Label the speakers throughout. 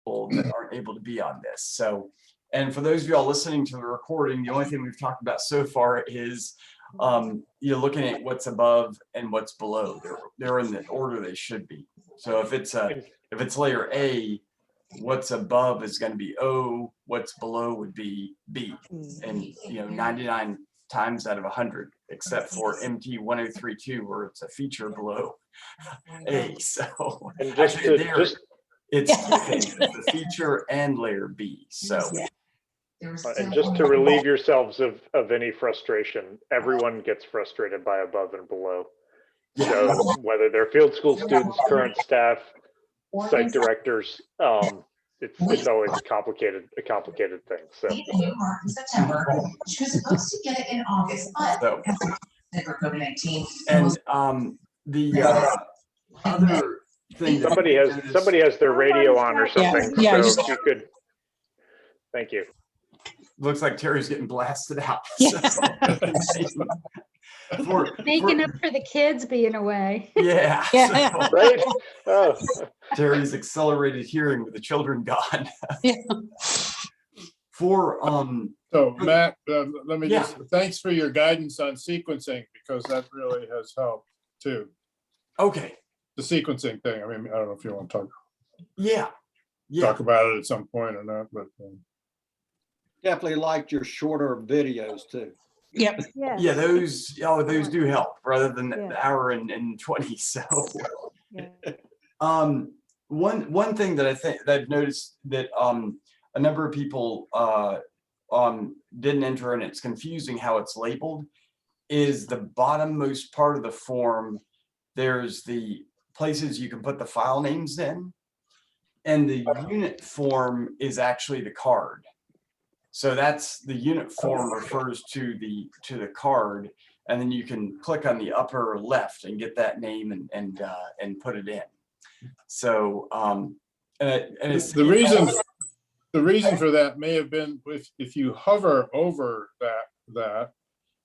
Speaker 1: that aren't able to be on this. So, and for those of y'all listening to the recording, the only thing we've talked about so far is you're looking at what's above and what's below. They're in the order they should be. So if it's layer A, what's above is going to be O, what's below would be B, and 99 times out of 100, except for MT 1032 where it's a feature below A. So
Speaker 2: And
Speaker 1: it's two things, the feature and layer B. So.
Speaker 2: And just to relieve yourselves of any frustration, everyone gets frustrated by above and below. So whether they're field school students, current staff, site directors, it's always a complicated thing. So
Speaker 3: in September, she was supposed to get it in August, but for COVID-19.
Speaker 1: And the other thing,
Speaker 2: somebody has their radio on or something.
Speaker 4: Yeah,
Speaker 2: so if you could, thank you.
Speaker 1: Looks like Terry's getting blasted out.
Speaker 4: Yeah.
Speaker 5: Making up for the kids being away.
Speaker 1: Yeah.
Speaker 4: Yeah.
Speaker 1: So,
Speaker 2: Right? Oh.
Speaker 1: Terry's accelerated hearing with the children gone.
Speaker 4: Yeah.
Speaker 6: So Matt, let me just, thanks for your guidance on sequencing, because that really has helped too.
Speaker 1: Okay.
Speaker 6: The sequencing thing. I mean, I don't know if you want to
Speaker 1: talk
Speaker 6: about it at some point or not, but
Speaker 7: definitely liked your shorter videos too.
Speaker 4: Yep.
Speaker 1: Yeah, those do help rather than the hour and 20. So one thing that I think that I've noticed that a number of people didn't enter, and it's confusing how it's labeled, is the bottommost part of the form. There's the places you can put the file names in, and the unit form is actually the card. So that's the unit form refers to the card, and then you can click on the upper left and get that name and put it in. So and it's,
Speaker 6: the reason for that may have been if you hover over that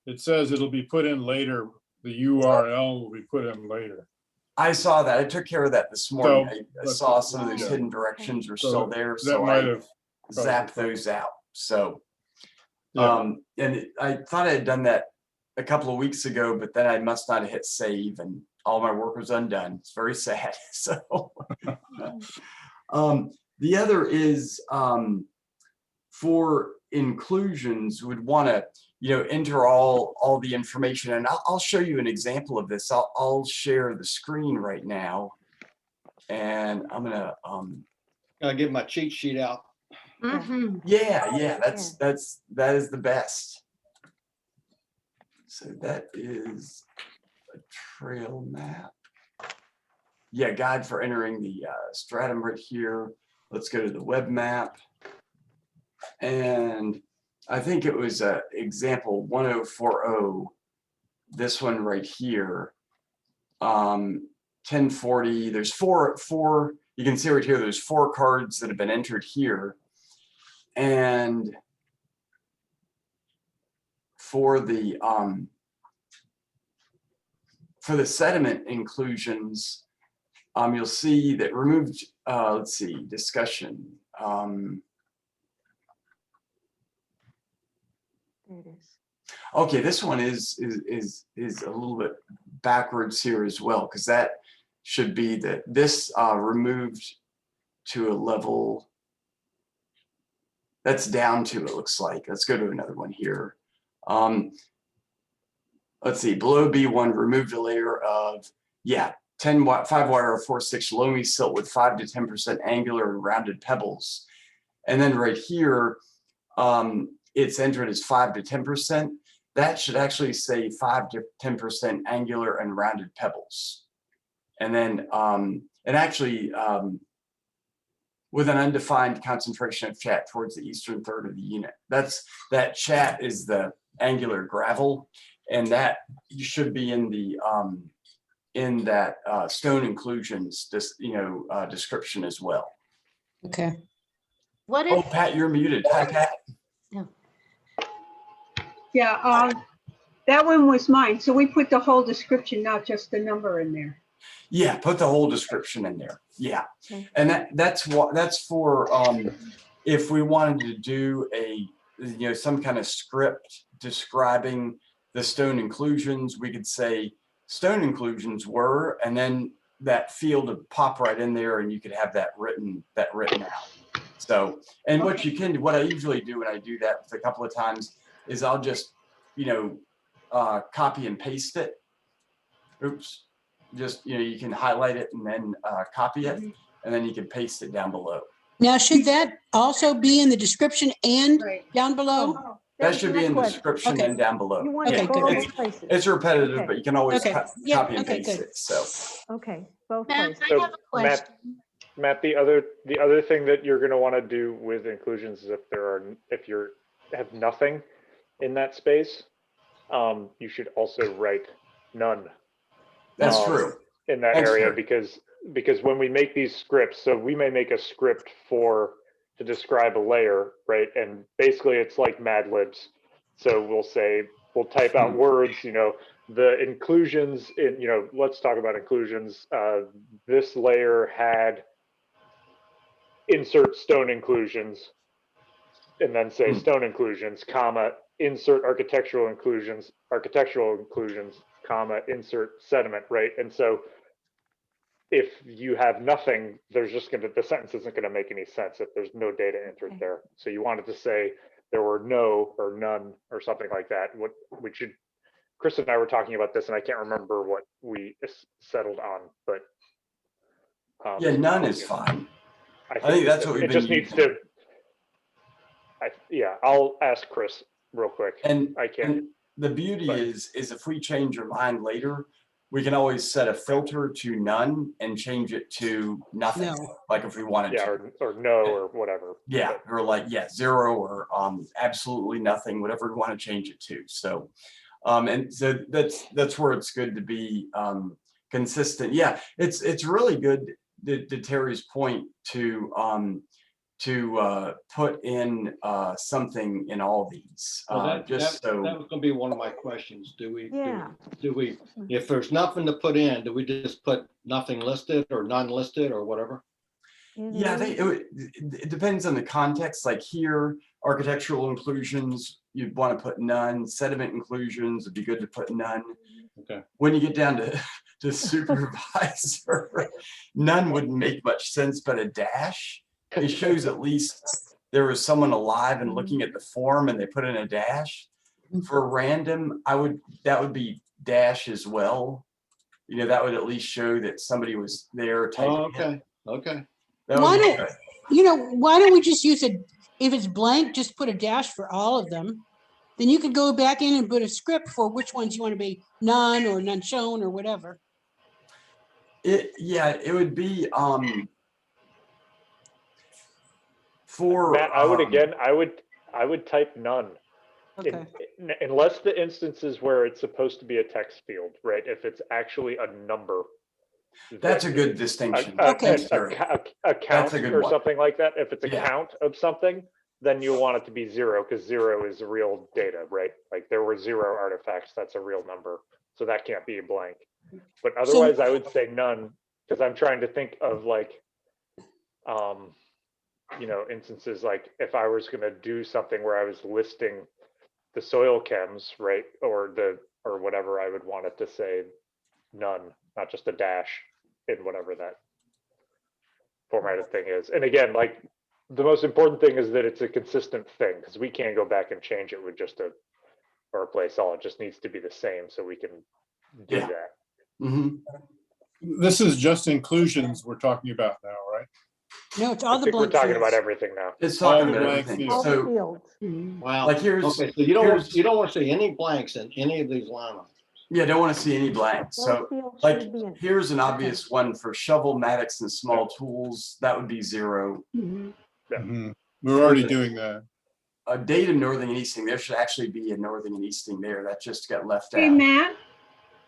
Speaker 6: it says it'll be put in later. The URL will be put in later.
Speaker 1: I saw that. I took care of that this morning. I saw some of those hidden directions are still there, so I zapped those out. So, and I thought I had done that a couple of weeks ago, but then I must not have hit save, and all my work was undone. It's very sad. So, the other is for inclusions, would want to enter all the information, and I'll show you an example of this. I'll share the screen right now, and I'm gonna
Speaker 7: get my cheat sheet out.
Speaker 5: Mm-hmm.
Speaker 1: Yeah, that is the best. So that is a trail map. Yeah, guide for entering the stratum right here. Let's go to the web map, and I think it was example 1040. This one right here. 1040. There's four. You can see right here. There's 4 cards that have been entered here. And for the sediment inclusions, you'll see that removed. Let's see, discussion.
Speaker 5: There it is.
Speaker 1: Okay, this one is a little bit backwards here as well, because that should be this removed to a level. That's down to, it looks like. Let's go to another one here. Let's see, below B1, removed a layer of, 5 wire 4/6 loamy silt with 5 to 10% angular and rounded pebbles. And then right here, it's entered as 5 to 10%. That should actually say 5 to 10% angular and rounded pebbles. And then, with an undefined concentration of chat towards the eastern third of the unit. That chat is the angular gravel, and that you should be in the in that stone inclusions description as well.
Speaker 4: Okay.
Speaker 5: What
Speaker 1: Oh,
Speaker 5: if
Speaker 1: Pat, you're muted. Hi, Pat.
Speaker 8: Yeah, that one was mine. So we put the whole description, not just the number in there.
Speaker 1: Yeah, put the whole description in there. Yeah,
Speaker 5: Okay.
Speaker 1: and that's for if we wanted to do some kind of script describing the stone inclusions, we could say stone inclusions were, and then that field would pop right in there, and you could have that written out. So, and what you can do, what I usually do when I do that a couple of times is I'll just copy and paste it. Oops. Just, you can highlight it and then copy it, and then you can paste it down below.
Speaker 4: Now, should that also be in the description and
Speaker 8: Right.
Speaker 4: down below?
Speaker 5: Oh,
Speaker 1: That
Speaker 5: was
Speaker 1: should
Speaker 5: my
Speaker 1: be in the
Speaker 5: question.
Speaker 1: description
Speaker 4: Okay.
Speaker 1: and down below.
Speaker 5: You want
Speaker 4: Okay,
Speaker 5: it
Speaker 4: good,
Speaker 5: both
Speaker 4: good.
Speaker 5: places.
Speaker 1: It's repetitive,
Speaker 5: Okay.
Speaker 1: but you can always
Speaker 4: Okay. Yeah,
Speaker 1: copy and
Speaker 4: okay,
Speaker 1: paste
Speaker 4: good.
Speaker 1: it. So,
Speaker 5: Okay, both Matt, places. I
Speaker 2: So,
Speaker 5: have a question.
Speaker 2: Matt, the other thing that you're going to want to do with inclusions is if you have nothing in that space, you should also write none.
Speaker 1: that's true.
Speaker 2: In that
Speaker 1: Thanks,
Speaker 2: area,
Speaker 1: Terry.
Speaker 2: because when we make these scripts, so we may make a script to describe a layer, right? And basically it's like Mad Libs. So we'll type out words, the inclusions let's talk about inclusions. This layer had insert stone inclusions, and then say stone inclusions, comma, insert architectural inclusions, comma, insert sediment, right? And so if you have nothing, the sentence isn't gonna make any sense if there's no data entered
Speaker 5: Okay.
Speaker 2: there. So you wanted to say there were no or none or something like that. Chris and I were talking about this, and I can't remember what we settled on, but
Speaker 1: Yeah, none is fine.
Speaker 2: I
Speaker 1: think that's what we've
Speaker 2: it
Speaker 1: been
Speaker 2: just needs
Speaker 1: using.
Speaker 2: to. I'll ask Chris real quick.
Speaker 1: And
Speaker 2: I can't.
Speaker 1: and the beauty
Speaker 2: but-
Speaker 1: is if we change our mind later, we can always set a filter to none and change it to nothing.
Speaker 4: No.
Speaker 1: Like if we wanted
Speaker 2: Yeah,
Speaker 1: to.
Speaker 2: or no, or whatever.
Speaker 1: Yeah, or like, 0 or absolutely nothing, whatever we want to change it to. So, and so that's where it's good to be consistent. Yeah, it's really good to Terry's point to put in something in all these.
Speaker 7: Well, that
Speaker 1: Just so
Speaker 7: was gonna be one of my questions.
Speaker 5: Yeah.
Speaker 7: Do we, if there's nothing to put in, do we just put nothing listed or none listed or whatever?
Speaker 1: yeah, it depends on the context. Like here, architectural inclusions, you'd want to put none. Sediment inclusions, it'd be good to put none.
Speaker 7: Okay.
Speaker 1: When you get down to supervisor, none wouldn't make much sense, but a dash, it shows at least there was someone alive and looking at the form, and they put in a dash. For random, that would be dash as well. That would at least show that somebody was there typing
Speaker 7: Oh,
Speaker 1: it.
Speaker 7: okay, okay.
Speaker 1: That would
Speaker 4: Why
Speaker 1: be
Speaker 4: don't-
Speaker 1: good.
Speaker 4: Why don't we just use if it's blank, just put a dash for all of them. Then you could go back in and put a script for which ones you want to be none or none shown or whatever.
Speaker 1: It would be for
Speaker 2: Matt, I would type none.
Speaker 4: Okay.
Speaker 2: Unless the instances where it's supposed to be a text field, right? If it's actually a number.
Speaker 1: that's a good distinction.
Speaker 4: Okay.
Speaker 1: Thanks, Terry.
Speaker 2: A count
Speaker 1: a good
Speaker 2: or
Speaker 1: one.
Speaker 2: something like that. If it's a
Speaker 1: Yeah.
Speaker 2: count of something, then you'll want it to be 0, because 0 is real data, right? Like there were 0 artifacts, that's a real number. So that can't be a blank. But otherwise I would say none, because I'm trying to think of like, instances like if I was gonna do something where I was listing the soil chems, right? Or whatever, I would want it to say none, not just a dash in whatever that formatted thing is. And again, like the most important thing is that it's a consistent thing, because we can't go back and change it with just a replace all. It just needs to be the same so we can do
Speaker 1: Yeah.
Speaker 2: that.
Speaker 1: Mhm.
Speaker 6: This is just inclusions we're talking about now, right?
Speaker 4: No, it's
Speaker 2: I
Speaker 4: all the
Speaker 2: think we're
Speaker 4: blank
Speaker 2: talking
Speaker 4: fields.
Speaker 2: about everything now.
Speaker 1: It's
Speaker 6: All
Speaker 1: talking
Speaker 6: the
Speaker 1: about
Speaker 6: blank
Speaker 1: everything.
Speaker 6: fields.
Speaker 5: All the
Speaker 1: So
Speaker 5: fields.
Speaker 7: Wow.
Speaker 1: like here's
Speaker 7: Okay, so you don't
Speaker 1: here's-
Speaker 7: want to see any blanks in any of these line items.
Speaker 1: yeah, don't want to see any blanks.
Speaker 5: Those
Speaker 1: So
Speaker 5: fields
Speaker 1: like
Speaker 5: should be in.
Speaker 1: here's an obvious one for shovel, mattocks, and small tools. That would be 0.
Speaker 8: Mhm.
Speaker 6: Mhm. We're already doing that.
Speaker 1: Data northing and easting. There should actually be a northing and easting there. That just got left
Speaker 8: Hey,
Speaker 1: out.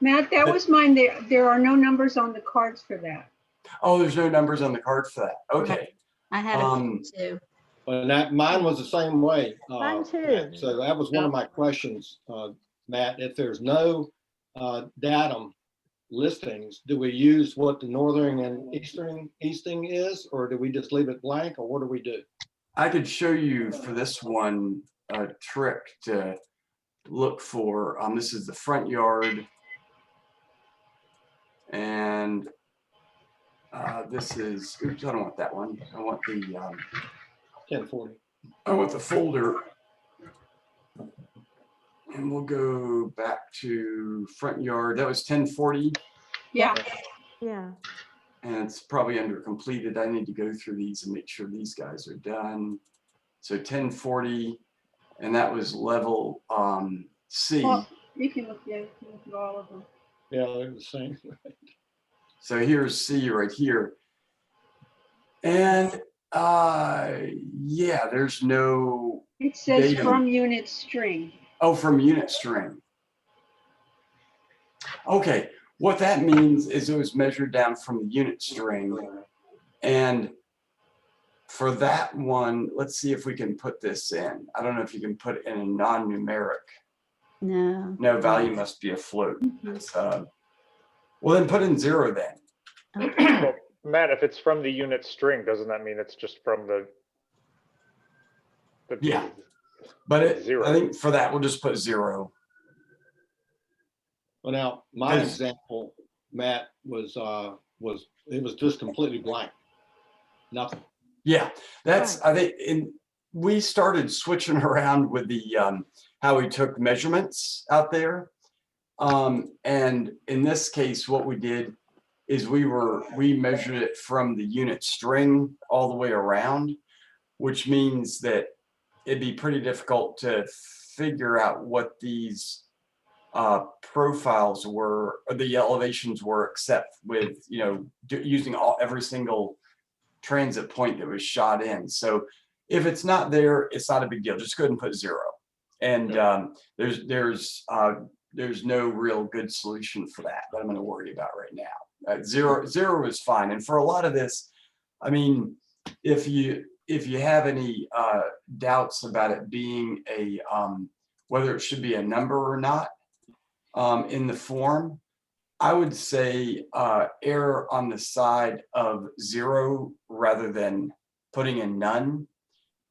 Speaker 8: Matt, that was mine. There are no numbers on the cards for that.
Speaker 1: Oh, there's no numbers on the card for that. Okay.
Speaker 5: I had a
Speaker 1: Um,
Speaker 5: too.
Speaker 7: But mine was the same way.
Speaker 5: Mine too.
Speaker 7: Matt. So that was one of my questions, Matt. If there's no datum listings, do we use what the northern and easting is, or do we just leave it blank, or what do we do?
Speaker 1: I could show you for this one a trick to look for. This is the front yard. And this is, oops, I don't want that one. I want the
Speaker 7: 1040.
Speaker 1: I want the folder. And we'll go back to front yard. That was 1040.
Speaker 8: Yeah,
Speaker 5: Yeah.
Speaker 1: And it's probably under completed. I need to go through these and make sure these guys are done. So 1040, and that was level C.
Speaker 8: well, you can look at all of them.
Speaker 7: Yeah, they're the same.
Speaker 1: So here's C right here. And yeah, there's no,
Speaker 8: It says
Speaker 1: Data.
Speaker 8: from unit string.
Speaker 1: oh, from unit string. Okay, what that means is it was measured down from the unit string. And for that one, let's see if we can put this in. I don't know if you can put it in a non-numeric.
Speaker 5: No.
Speaker 1: No, value must be a float. It's, well, then put in 0 then.
Speaker 2: Well, Matt, if it's from the unit string, doesn't that mean it's just from the
Speaker 1: Yeah. But it,
Speaker 2: 0?
Speaker 1: I think for that, we'll just put 0.
Speaker 7: Well, now, my
Speaker 1: Yes.
Speaker 7: example, Matt, was it was just completely blank. Nothing.
Speaker 1: Yeah, that's, I think, we started switching around with the, how we took measurements out there. And in this case, what we did is we measured it from the unit string all the way around, which means that it'd be pretty difficult to figure out what these profiles were, or the elevations were, except with, you know, using every single transit point that was shot in. So if it's not there, it's not a big deal. Just go ahead and put 0. And there's no real good solution for that I'm going to worry about right now. 0 is fine. And for a lot of this, I mean, if you have any doubts about it being a whether it should be a number or not in the form, I would say err on the side of 0 rather than putting in none.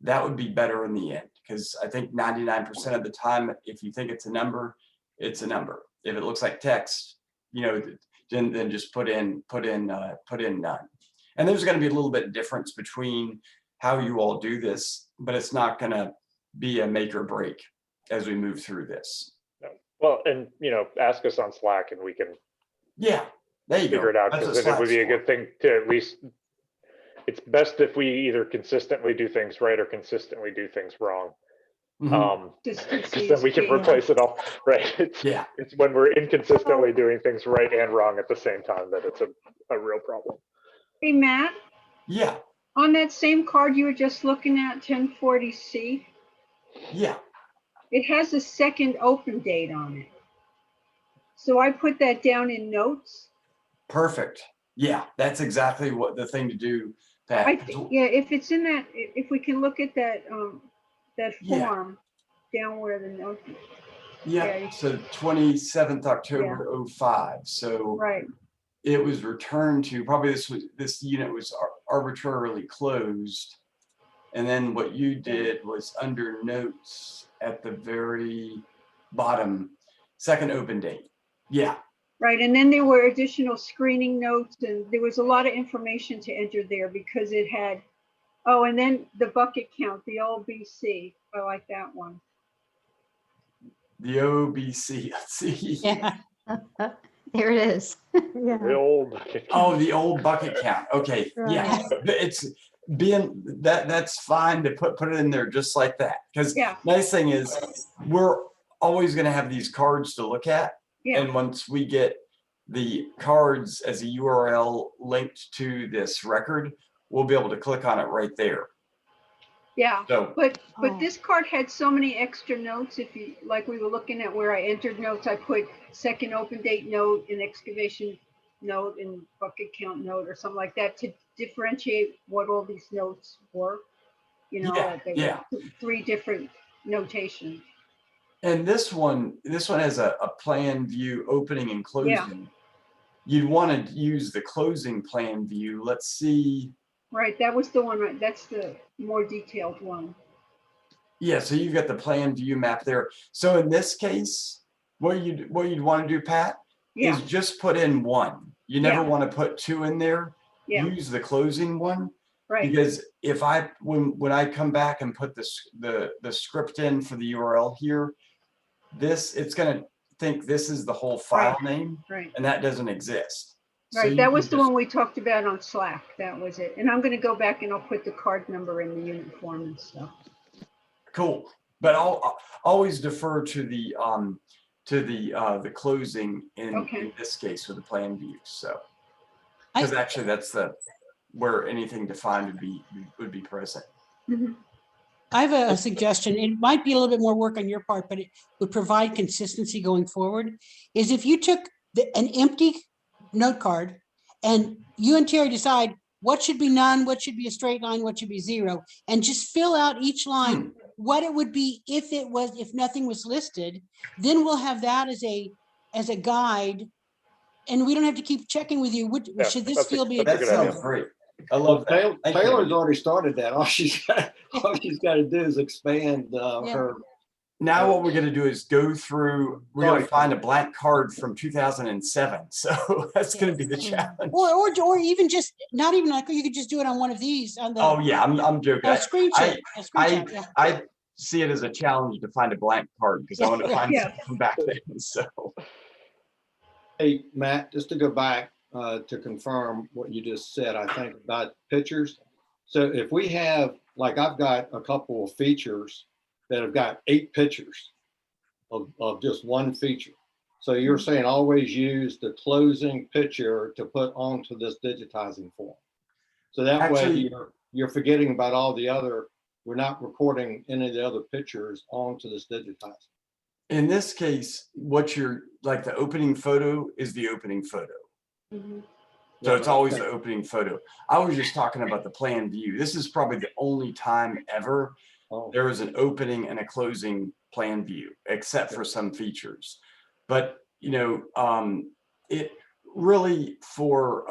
Speaker 1: That would be better in the end, because I think 99% of the time, if you think it's a number, it's a number. If it looks like text, you know, then just put in none. And there's going to be a little bit of difference between how you all do this, but it's not going to be a make or break as we move through this.
Speaker 2: Well, and you know, ask us on Slack and we can
Speaker 1: Yeah, there you go.
Speaker 2: figure it out,
Speaker 1: That's
Speaker 2: because
Speaker 1: what
Speaker 2: then it would be a
Speaker 1: Slack's
Speaker 2: good thing to at least, it's best if we either consistently do things right or consistently do things wrong.
Speaker 1: for. Mhm.
Speaker 2: Because then we can replace it all, right?
Speaker 1: Yeah,
Speaker 2: It's when we're inconsistently doing things right and wrong at the same time that it's a real problem.
Speaker 8: Hey, Matt,
Speaker 1: yeah,
Speaker 8: on that same card you were just looking at, 1040C,
Speaker 1: yeah.
Speaker 8: it has a second open date on it. So I put that down in notes.
Speaker 1: Perfect. Yeah, that's exactly what the thing to do, Pat.
Speaker 8: Yeah, if it's in that, if we can look at that, that
Speaker 1: Yeah.
Speaker 8: form down where the note,
Speaker 1: Yeah,
Speaker 8: yeah.
Speaker 1: so 27th October 05. So
Speaker 8: right,
Speaker 1: it was returned to, probably this unit was arbitrarily closed. And then what you did was under notes at the very bottom, second open date. Yeah,
Speaker 8: right. And then there were additional screening notes, and there was a lot of information to enter there because it had, oh, and then the bucket count, the OBC. I like that one.
Speaker 1: the OBC, let's see.
Speaker 4: Yeah.
Speaker 5: There it is.
Speaker 2: The
Speaker 5: Yeah.
Speaker 2: old.
Speaker 1: Oh, the old bucket count. Okay, yeah, it's being that's fine to put it in there just like that. Because
Speaker 8: Yeah.
Speaker 1: nice thing is we're always going to have these cards to look at,
Speaker 8: Yeah.
Speaker 1: and once we get the cards as a URL linked to this record, we'll be able to click on it right there.
Speaker 8: Yeah.
Speaker 1: So
Speaker 8: But
Speaker 5: Oh.
Speaker 8: this card had so many extra notes. If you, like we were looking at where I entered notes, I put second open date note, an excavation note, and bucket count note or something like that to differentiate what all these notes were. You know,
Speaker 1: Yeah,
Speaker 8: that they
Speaker 1: yeah.
Speaker 8: were 3 different notations.
Speaker 1: and this one has a plan view opening and closing. you'd want to use the closing plan view. Let's see.
Speaker 8: Right, that was the one, right? That's the more detailed one.
Speaker 1: Yeah, so you've got the plan view map there. So in this case, what you'd want to do, Pat,
Speaker 8: Yeah,
Speaker 1: is just put in one. You never
Speaker 8: Yeah.
Speaker 1: want to put two in there.
Speaker 8: yeah,
Speaker 1: Use the closing one.
Speaker 8: right,
Speaker 1: Because if when I come back and put the script in for the URL here, it's gonna think this is the whole file name,
Speaker 8: right.
Speaker 1: and that doesn't exist. So
Speaker 8: Right,
Speaker 1: you
Speaker 8: that
Speaker 1: can
Speaker 8: was the
Speaker 1: just-
Speaker 8: one we talked about on Slack. That was it. And I'm gonna go back and I'll put the card number in the unit form and stuff.
Speaker 1: Cool, but I'll always defer to the closing in
Speaker 8: Okay.
Speaker 1: this case with the plan view. So because actually that's where anything defined would be present.
Speaker 8: Mhm.
Speaker 4: I have a suggestion. It might be a little bit more work on your part, but it would provide consistency going forward. Is if you took an empty note card and you and Terry decide what should be none, what should be a straight line, what should be zero, and just fill out each line what it would be if nothing was listed, then we'll have that as a guide. And we don't have to keep checking with you.
Speaker 2: Yeah,
Speaker 4: Should this
Speaker 2: that's a-
Speaker 4: field be?
Speaker 2: that's a
Speaker 1: That
Speaker 2: good
Speaker 1: sounds
Speaker 2: idea.
Speaker 1: great. I
Speaker 7: Well,
Speaker 1: love that. Thank you.
Speaker 7: Taylor's already started that. All she's got to do is expand her.
Speaker 1: Now what we're gonna do is go through, we're gonna
Speaker 7: Sorry.
Speaker 1: find a blank card from 2007. So that's gonna be the challenge.
Speaker 4: Or even just, not even like, you could just do it on one of these on the
Speaker 1: Oh yeah, I'm joking.
Speaker 4: screenshot. A screenshot, yeah.
Speaker 1: I see it as a challenge to find a blank card because I want to find
Speaker 8: Yeah.
Speaker 1: something from back then. So
Speaker 7: Hey, Matt, just to go back to confirm what you just said, I think about pictures. So if we have, like I've got a couple of features that have got 8 pictures of just one feature. So you're saying always use the closing picture to put onto this digitizing form. So that way
Speaker 1: Actually-
Speaker 7: you're forgetting about all the other, we're not recording any of the other pictures onto this digitizing.
Speaker 1: in this case, what you're like, the opening photo is the opening photo. So it's always the opening photo. I was just talking about the plan view. This is probably the only time ever
Speaker 7: Oh,
Speaker 1: there is an opening and a closing plan view, except for some features. But it really for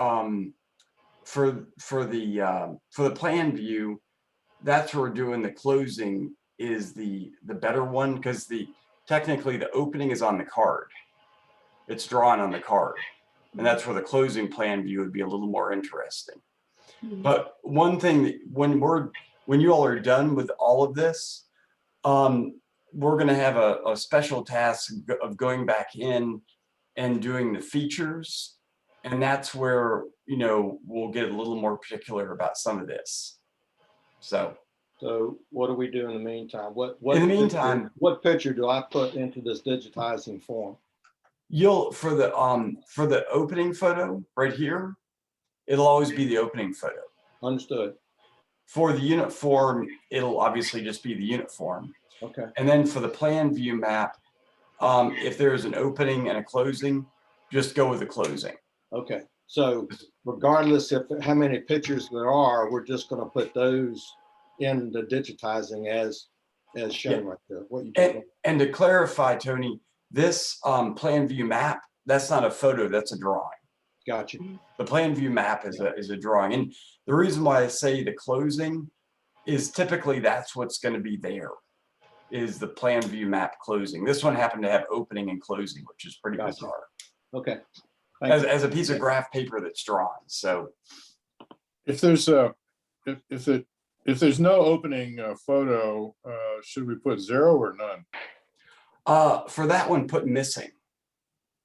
Speaker 1: the plan view, that's where we're doing the closing is the better one, because technically the opening is on the card. It's drawn on the card. And that's where the closing plan view would be a little more interesting. But one thing that when you all are done with all of this, we're going to have a special task of going back in and doing the features. And that's where, we'll get a little more particular about some of this. So
Speaker 7: what do we do in the meantime?
Speaker 1: In the meantime-
Speaker 7: what picture do I put into this digitizing form?
Speaker 1: for the opening photo right here, it'll always be the opening photo.
Speaker 7: Understood.
Speaker 1: For the unit form, it'll obviously just be the unit form.
Speaker 7: Okay.
Speaker 1: And then for the plan view map, if there's an opening and a closing, just go with the closing.
Speaker 7: Okay. So regardless of how many pictures there are, we're just going to put those in the digitizing as shown right there. What you did.
Speaker 1: And to clarify, Tony, this plan view map, that's not a photo, that's a drawing.
Speaker 7: Gotcha.
Speaker 1: The plan view map is a drawing. And the reason why I say the closing is typically that's what's going to be there, is the plan view map closing. This one happened to have opening and closing, which is pretty
Speaker 7: Gotcha.
Speaker 1: bizarre.
Speaker 7: Okay. Thank you.
Speaker 1: As a piece of graph paper that's drawn. So
Speaker 6: If there's if there's no opening photo, should we put 0 or none?
Speaker 1: for that one, put missing.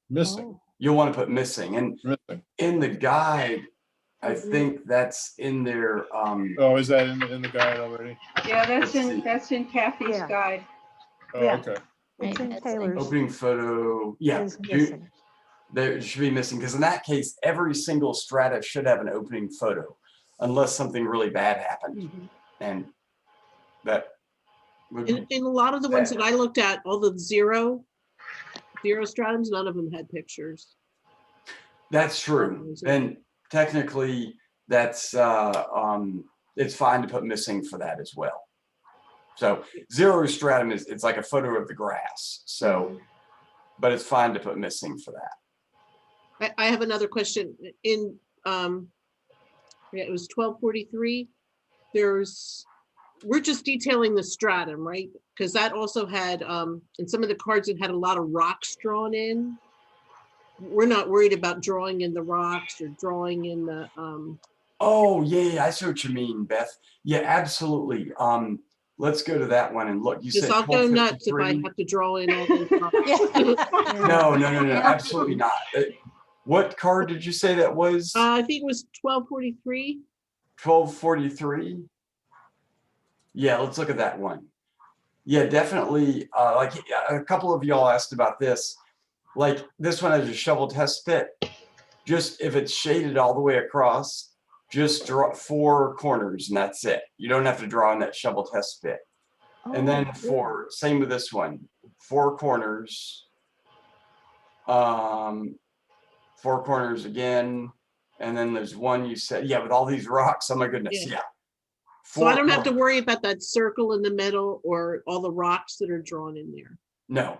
Speaker 6: Missing,
Speaker 1: You'll want to put missing. And
Speaker 6: missing.
Speaker 1: in the guide, I think that's in there.
Speaker 6: Oh, is that in the guide already?
Speaker 8: Yeah,
Speaker 1: Let's see.
Speaker 8: that's in Kathy's
Speaker 9: Yeah.
Speaker 8: guide.
Speaker 6: Oh,
Speaker 9: Yeah.
Speaker 6: okay.
Speaker 9: It's in
Speaker 5: Right,
Speaker 9: Taylor's.
Speaker 1: Opening photo, yeah,
Speaker 9: Is missing.
Speaker 1: there should be missing, because in that case, every single strata should have an opening photo, unless something really bad happened. And that would
Speaker 10: In a lot of the ones that I looked at, all the zero stratums, none of them had pictures.
Speaker 1: that's true. And technically, that's it's fine to put missing for that as well. So 0 stratum it's like a photo of the grass. So, but it's fine to put missing for that.
Speaker 10: I have another question. In, yeah, it was 1243. We're just detailing the stratum, right? Because that also had, in some of the cards, it had a lot of rocks drawn in. We're not worried about drawing in the rocks or drawing in the,
Speaker 1: Oh, yeah, I see what you mean, Beth. Yeah, absolutely. Let's go to that one and look. You
Speaker 10: because
Speaker 1: said
Speaker 10: I'll go nuts if I
Speaker 1: 1253.
Speaker 10: have to draw in all those rocks.
Speaker 1: No, absolutely not. What card did you say that was?
Speaker 10: I think it was 1243.
Speaker 1: 1243. Yeah, let's look at that one. Yeah, definitely. Like a couple of y'all asked about this. Like this one has a shovel test pit. Just if it's shaded all the way across, just draw 4 corners and that's it. You don't have to draw in that shovel test pit. And then for same with this one, 4 corners. 4 corners again. And then there's one you said, yeah, with all these rocks. Oh my goodness,
Speaker 10: Yeah.
Speaker 1: yeah.
Speaker 10: So I don't have to worry about that circle in the middle or all the rocks that are drawn in there.
Speaker 1: No.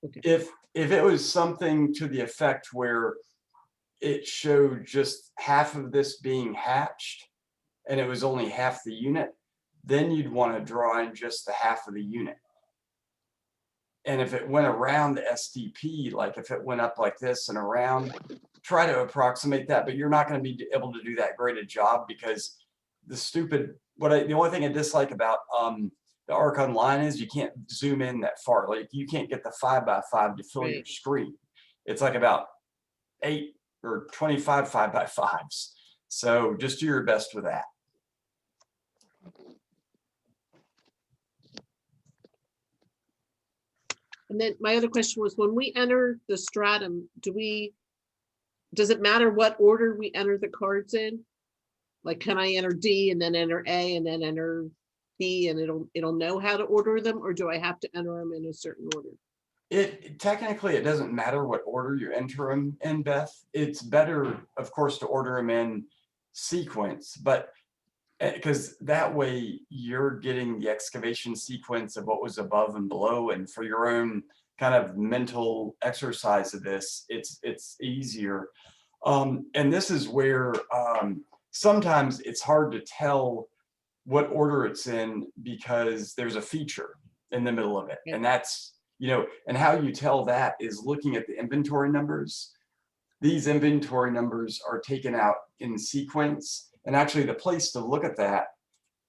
Speaker 10: Okay.
Speaker 1: If it was something to the effect where it showed just half of this being hatched and it was only half the unit, then you'd want to draw in just the half of the unit. And if it went around the STP, like if it went up like this and around, try to approximate that, but you're not going to be able to do that great a job because the only thing I dislike about the Arc Online is you can't zoom in that far. Like you can't get the 5x5 to fill your screen. It's like about 8 or 25 5x5s. So just do your best with that.
Speaker 10: And then my other question was, when we enter the stratum, does it matter what order we enter the cards in? Like, can I enter D and then enter A and then enter B and it'll know how to order them, or do I have to enter them in a certain order?
Speaker 1: Technically, it doesn't matter what order you enter them in, Beth. It's better, of course, to order them in sequence, but because that way you're getting the excavation sequence of what was above and below, and for your own kind of mental exercise of this, it's easier. And this is where sometimes it's hard to tell what order it's in because there's a feature in the middle of it, and that's, and how you tell that is looking at the inventory numbers. These inventory numbers are taken out in sequence. And actually the place to look at that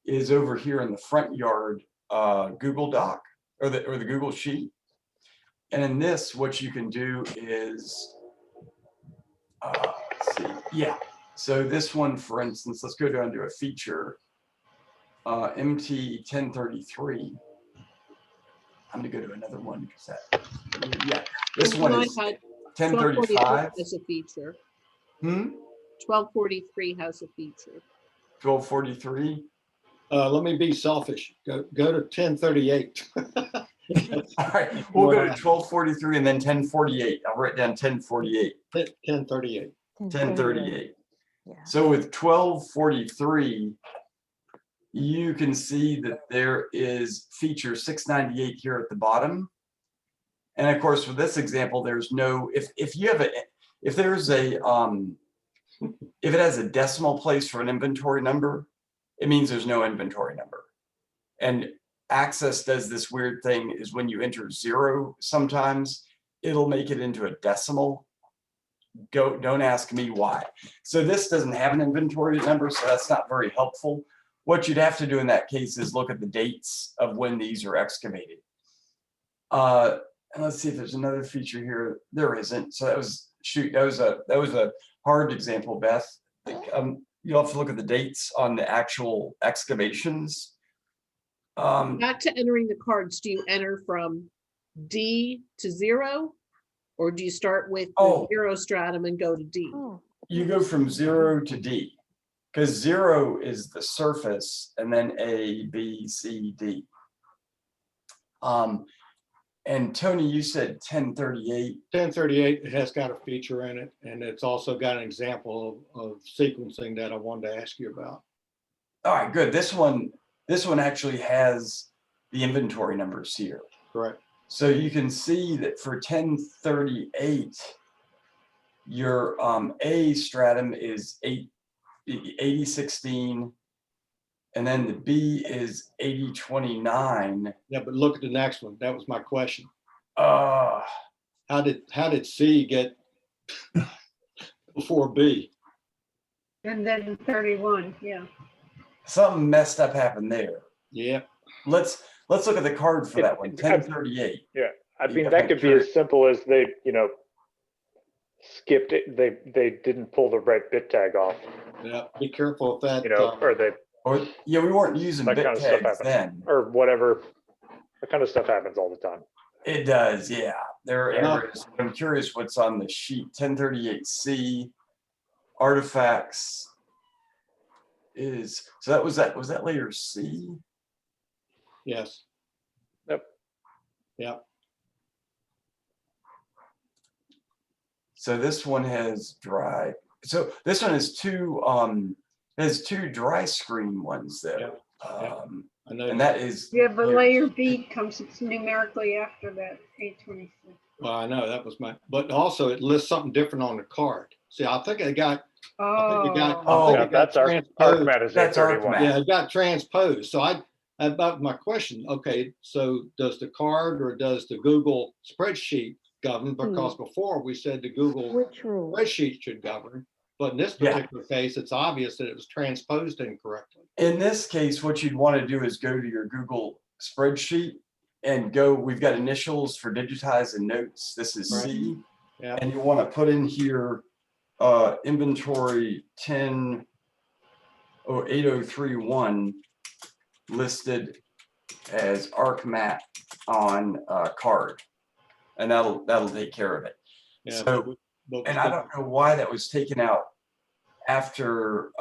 Speaker 1: is over here in the front yard Google Doc or the Google Sheet. And in this, what you can do is, let's see, yeah. So this one, for instance, let's go down to a feature, MT 1033. I'm gonna go to another one because that, this one is 1035.
Speaker 10: As a feature.
Speaker 1: 1243
Speaker 10: has a feature.
Speaker 1: 1243.
Speaker 7: Let me be selfish. Go to 1038.
Speaker 1: All right, we'll go to 1243 and then 1048. I'll write down 1048.
Speaker 7: 1038.
Speaker 1: 1038. So with 1243, you can see that there is feature 698 here at the bottom. And of course, with this example, there's no, if there's a, if it has a decimal place for an inventory number, it means there's no inventory number. And Access does this weird thing is when you enter 0, sometimes it'll make it into a decimal. Don't ask me why. So this doesn't have an inventory number, so that's not very helpful. What you'd have to do in that case is look at the dates of when these are excavated. And let's see if there's another feature here. There isn't. So that was, shoot, that was a hard example, Beth. You'll have to look at the dates on the actual excavations.
Speaker 10: Back to entering the cards, do you enter from D to 0? Or do you start with the 0 stratum and go to D?
Speaker 1: You go from 0 to D, because 0 is the surface and then A, B, C, D. And Tony, you said 1038.
Speaker 7: 1038 has got a feature in it, and it's also got an example of sequencing that I wanted to ask you about.
Speaker 1: All right, good. This one actually has the inventory numbers here.
Speaker 7: Correct.
Speaker 1: So you can see that for 1038, Your A stratum is 8016, and then the B is 8029.
Speaker 7: Yeah, but look at the next one. That was my question.
Speaker 1: Uh,
Speaker 7: How did C get before B?
Speaker 8: And then 31, yeah.
Speaker 1: something messed up happened there.
Speaker 7: Yeah.
Speaker 1: Let's look at the card for that one.
Speaker 2: It-
Speaker 1: 1038.
Speaker 2: Yeah, I mean,
Speaker 1: Yeah,
Speaker 2: that could be
Speaker 1: sure.
Speaker 2: as simple as they, skipped it. They didn't pull the right bit tag off,
Speaker 7: Yeah. Be careful with that.
Speaker 2: or they,
Speaker 1: Or yeah, we weren't using
Speaker 2: that
Speaker 1: bit
Speaker 2: kind of stuff
Speaker 1: tags
Speaker 2: happens,
Speaker 1: then.
Speaker 2: or whatever. That kind of stuff happens all the time.
Speaker 1: It does, yeah. There are
Speaker 7: Yeah.
Speaker 1: errors. I'm curious what's on the sheet. 1038C artifacts is so was that layer C?
Speaker 7: Yes.
Speaker 2: Yep.
Speaker 7: Yeah.
Speaker 1: So this one has dry. So this one has two dry screen ones though.
Speaker 7: Yeah. Yeah. I know.
Speaker 1: And that is
Speaker 8: Yeah, but layer B comes numerically after that 826.
Speaker 7: Well, I know that was but also it lists something different on the card. See, I think it got,
Speaker 1: Oh,
Speaker 2: Yeah, that's our
Speaker 7: transposed.
Speaker 2: ArcMat is
Speaker 1: That's
Speaker 2: 831.
Speaker 1: ArcMat.
Speaker 7: Yeah, it got transposed. So about my question, okay, so does the card or does the Google spreadsheet govern? Because before we said the Google
Speaker 5: Which rule?
Speaker 7: spreadsheet should govern, but in this
Speaker 1: Yeah.
Speaker 7: particular case, it's obvious that it was transposed incorrectly.
Speaker 1: In this case, what you'd want to do is go to your Google spreadsheet and we've got initials for digitize and notes. This is C.
Speaker 7: Yeah.
Speaker 1: And you want to put in here inventory 8031 listed as ArcMat on card. And that'll take care of it.
Speaker 7: Yeah.
Speaker 1: So, and I don't know why that was taken out after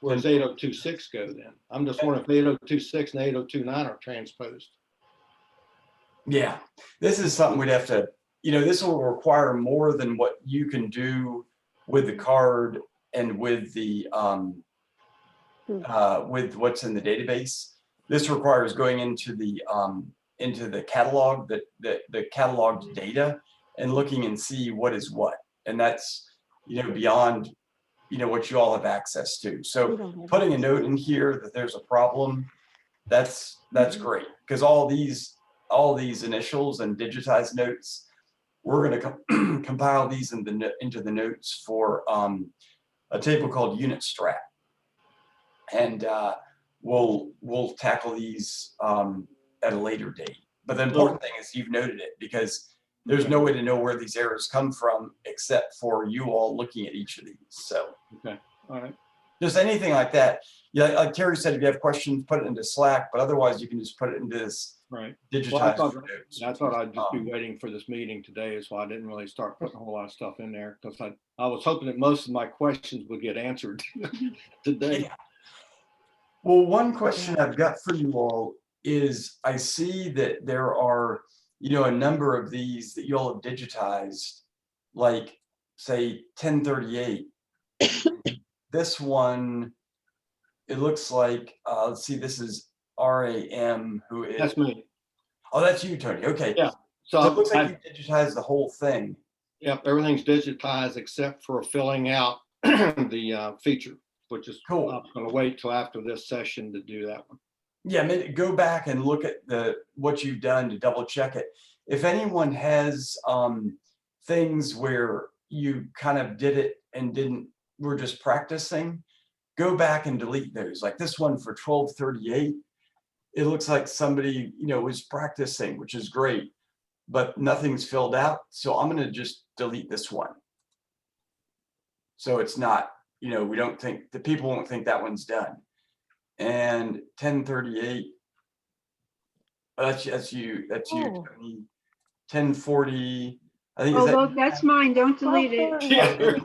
Speaker 7: Where does 8026 go then? I'm just wondering if 8026 and 8029 are transposed.
Speaker 1: yeah, this is something we'd have to, this will require more than what you can do with the card and with the with what's in the database. This requires going into the catalog, the cataloged data, and looking and see what is what. And that's beyond what you all have access to. So putting a note in here that there's a problem, that's great, because all these initials and digitized notes, we're going to compile these into the notes for a table called unit strat, and we'll tackle these at a later date. But the important thing is you've noted it, because there's no way to know where these errors come from except for you all looking at each of these. So
Speaker 7: okay, all right.
Speaker 1: Just anything like that. Yeah, like Terry said, if you have questions, put it into Slack, but otherwise you can just put it into this digitized notes.
Speaker 7: I thought I'd just be waiting for this meeting today, so I didn't really start putting a whole lot of stuff in there, because I was hoping that most of my questions would get answered today.
Speaker 1: Yeah. Well, one question I've got for you all is, I see that there are a number of these that you all have digitized, like say 1038. This one, it looks like, let's see, this is RAM, who is.
Speaker 7: That's me.
Speaker 1: Oh, that's you, Tony. Okay.
Speaker 7: Yeah.
Speaker 1: So it looks like you digitized the whole thing.
Speaker 7: Yep, everything's digitized except for filling out the feature, which is
Speaker 1: cool.
Speaker 7: I'm going to wait till after this session to do that one.
Speaker 1: Yeah, go back and look at what you've done to double check it. If anyone has things where you kind of did it and we're just practicing, go back and delete those. Like this one for 1238, it looks like somebody was practicing, which is great, but nothing's filled out. So I'm going to just delete this one. So it's not, we don't think, the people won't think that one's done. And 1038, that's you, Tony. 1040, I think.
Speaker 8: Oh, that's mine. Don't delete it.
Speaker 5: Yeah. Don't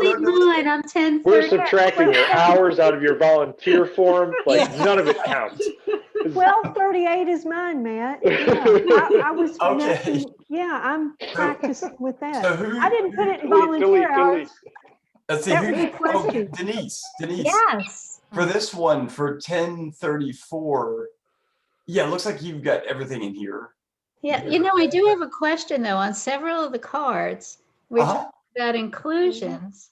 Speaker 5: delete mine. I'm 10.
Speaker 2: We're subtracting your hours out of your volunteer form. Like none of it counts.
Speaker 9: 1238 is mine, Matt. Yeah, I was
Speaker 1: okay.
Speaker 9: Yeah, I'm practicing with that.
Speaker 1: So
Speaker 9: I didn't put it in volunteer hours.
Speaker 1: Let's see. Denise.
Speaker 9: Yes.
Speaker 1: For this one, for 1034, yeah, it looks like you've got everything in here.
Speaker 5: Yeah, you know, I do have a question though, on several of the cards, we're talking about inclusions.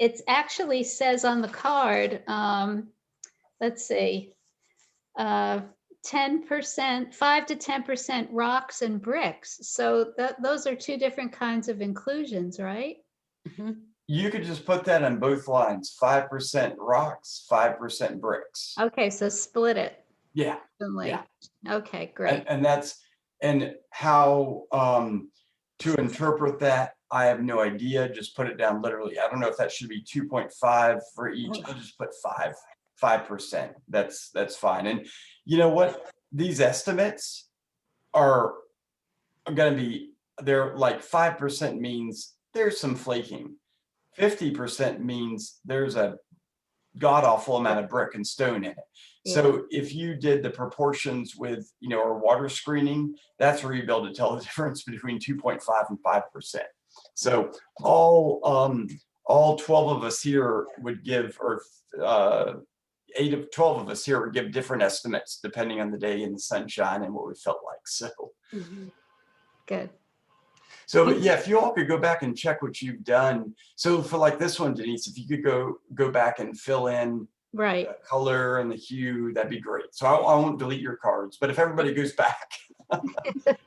Speaker 5: It actually says on the card, let's see, 10%, 5 to 10% rocks and bricks. So those are two different kinds of inclusions, right?
Speaker 1: You could just put that on both lines, 5% rocks, 5% bricks.
Speaker 5: Okay, so split it.
Speaker 1: Yeah.
Speaker 5: evenly.
Speaker 1: Yeah.
Speaker 5: Okay, great.
Speaker 1: And that's, and how to interpret that, I have no idea. Just put it down literally. I don't know if that should be 2.5 for each. I'll just put 5%. That's fine. And you know what? These estimates are going to be, they're like 5% means there's some flaking. 50% means there's a god awful amount of brick and stone in it. So if you did the proportions with, you know, our water screening, that's where you'd be able to tell the difference between 2.5 and 5%. So all 12 of us here would give, or 8 of 12 of us here would give different estimates depending on the day and the sunshine and what we felt like. So
Speaker 5: Good.
Speaker 1: so but yeah, if you all could go back and check what you've done. So for like this one, Denise, if you could go back and fill in
Speaker 5: Right.
Speaker 1: the color and the hue, that'd be great. So I won't delete your cards, but if everybody goes back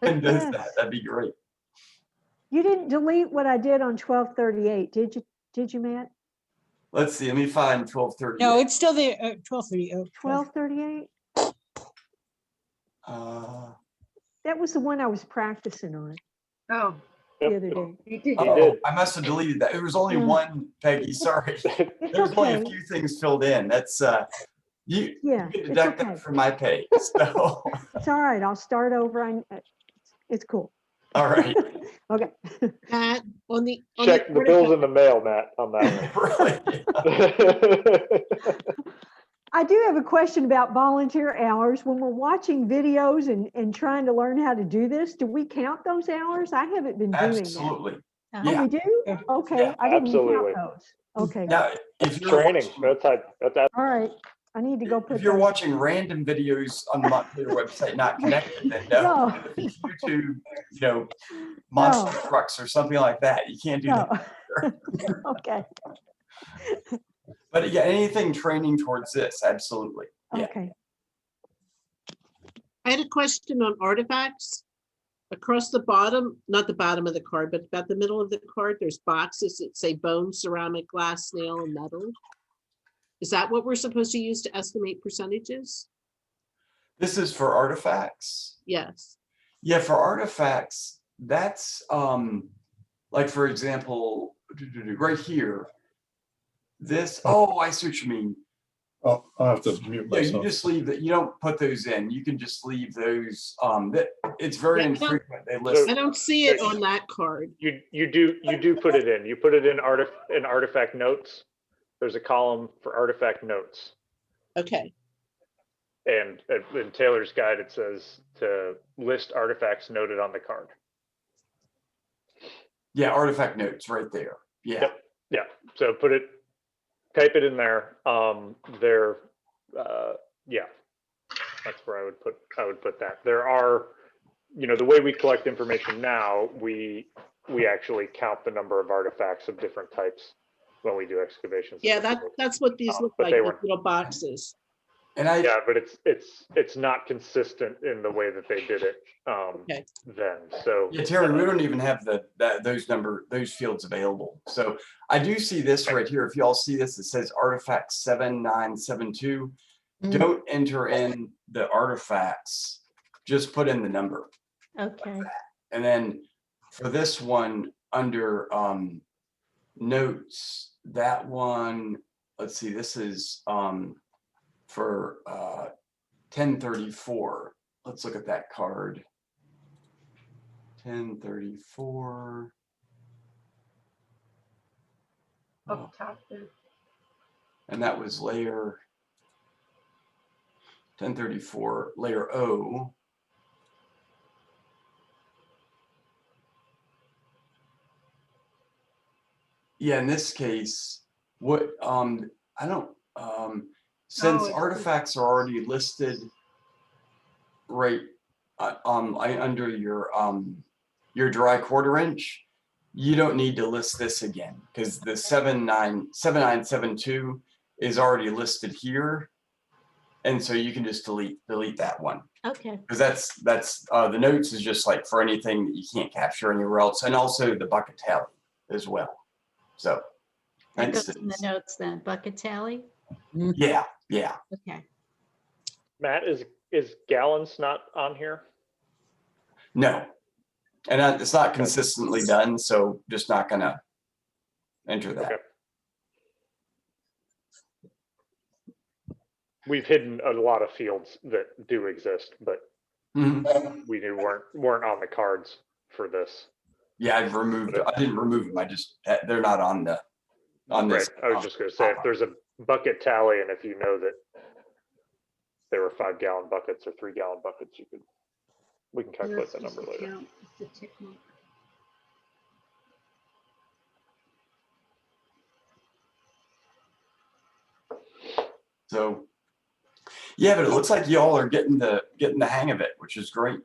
Speaker 1: and does that, that'd be great.
Speaker 9: You didn't delete what I did on 1238, did you? Did you, Matt?
Speaker 1: Let's see. Let me find 1230.
Speaker 4: No, it's still there. 12:30.
Speaker 9: 1238? That was the one I was practicing on
Speaker 8: Oh,
Speaker 9: the other day.
Speaker 8: you did.
Speaker 1: Oh, I must have deleted that. It was only one, Peggy. Sorry.
Speaker 9: It's
Speaker 1: There's only a
Speaker 9: okay.
Speaker 1: few things filled in. That's you
Speaker 9: Yeah,
Speaker 1: can
Speaker 9: it's
Speaker 1: deduct
Speaker 9: okay.
Speaker 1: that from my pay. So
Speaker 9: It's all right. I'll start over. It's cool.
Speaker 1: all right.
Speaker 9: Okay.
Speaker 10: Pat, on the
Speaker 2: Check the bills in the mail, Matt, on that
Speaker 1: Really?
Speaker 2: one.
Speaker 9: I do have a question about volunteer hours. When we're watching videos and trying to learn how to do this, do we count those hours? I haven't been doing that.
Speaker 1: Absolutely.
Speaker 5: Uh-huh.
Speaker 9: Oh,
Speaker 1: Yeah.
Speaker 9: we do? Okay,
Speaker 1: Yeah,
Speaker 9: I didn't
Speaker 2: absolutely.
Speaker 9: count those. Okay,
Speaker 1: Now, if you're
Speaker 2: Training,
Speaker 1: watching,
Speaker 2: that's
Speaker 9: all right. I need to go put
Speaker 1: if you're
Speaker 9: those.
Speaker 1: watching random videos on the Montclair website not connected, then no.
Speaker 9: No.
Speaker 1: If it's YouTube, you know, monster trucks or something like that, you can't do
Speaker 9: No.
Speaker 1: that.
Speaker 9: Okay,
Speaker 1: But yeah, anything training towards this, absolutely. Yeah.
Speaker 9: okay.
Speaker 10: I had a question on artifacts. Across the bottom, not the bottom of the card, but about the middle of the card, there's boxes that say bone, ceramic, glass, snail, and metal. Is that what we're supposed to use to estimate percentages?
Speaker 1: This is for artifacts.
Speaker 10: Yes.
Speaker 1: Yeah, for artifacts, that's like for example, right here. This, oh, I see what you mean.
Speaker 6: Oh, I'll have to mute
Speaker 1: Yeah, you
Speaker 6: myself.
Speaker 1: just leave that. You don't put those in. You can just leave those. That it's very
Speaker 10: Yeah, I don't-
Speaker 1: infrequent. They list.
Speaker 10: I don't see it on that card.
Speaker 2: You do put it in. You put it in artifact notes. There's a column for artifact notes.
Speaker 10: Okay.
Speaker 2: And in Taylor's guide, it says to list artifacts noted on the card.
Speaker 1: Yeah, artifact notes right there. Yeah.
Speaker 2: Yep. Yeah. So type it in there. Yeah, that's where I would put that. There are, you know, the way we collect information now, we actually count the number of artifacts of different types when we do excavations.
Speaker 10: Yeah, that's what these look
Speaker 2: but
Speaker 10: like,
Speaker 2: they
Speaker 10: these
Speaker 2: weren't.
Speaker 10: little boxes.
Speaker 1: And I,
Speaker 2: Yeah, but it's not consistent in the way that they did it
Speaker 10: Okay.
Speaker 2: then. So
Speaker 1: yeah, Terry, we don't even have those fields available. So I do see this right here. If you all see this, it says artifact 7972. Don't enter in the artifacts, just put in the number.
Speaker 5: Okay.
Speaker 1: And then for this one under notes, that one, let's see, this is for 1034. Let's look at that card. 1034.
Speaker 8: Up top there.
Speaker 1: And that was layer 1034, layer O. Yeah, in this case, what I don't since
Speaker 8: it's-
Speaker 1: artifacts are already listed right under your dry quarter inch, you don't need to list this again because the 7972 is already listed here. And so you can just delete that one.
Speaker 5: Okay.
Speaker 1: Because that's the notes is just like for anything that you can't capture anywhere else, and also the bucket tally as well. So
Speaker 5: That goes in the notes then, bucket tally?
Speaker 1: yeah.
Speaker 5: Okay.
Speaker 2: Matt, is gallons not on here?
Speaker 1: No. And it's not consistently done, so just not gonna enter that.
Speaker 2: Okay. We've hidden a lot of fields that do exist, but we weren't on the cards for this.
Speaker 1: Yeah, I didn't remove them. I just, they're not on this.
Speaker 2: Right. I was just gonna say, if there's a bucket tally, and if you know that there were 5-gallon buckets or 3-gallon buckets, we can calculate that number later.
Speaker 1: So, yeah, but it looks like y'all are getting the hang of it, which is great.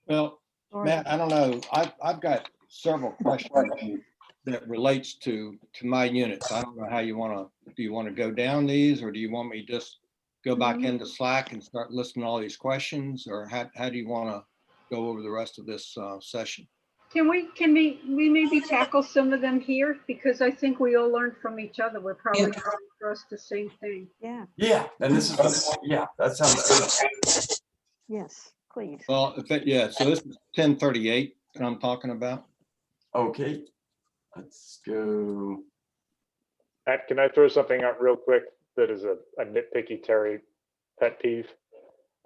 Speaker 7: Well, Matt, I don't know. I've got several questions that relates to my units. I don't know how you want to, do you want to go down these, or do you want me to just go back into Slack and start listing all these questions, or how do you want to go over the rest of this session?
Speaker 8: Can we maybe tackle some of them here? Because I think we all learn from each other. We're probably trying for us the same thing.
Speaker 9: Yeah,
Speaker 1: Yeah, and this is that sounds good.
Speaker 9: yes, please.
Speaker 7: Well, so this is 1038 that I'm talking about.
Speaker 1: Okay, let's go.
Speaker 2: Matt, can I throw something out real quick that is a nitpicky Terry pet peeve?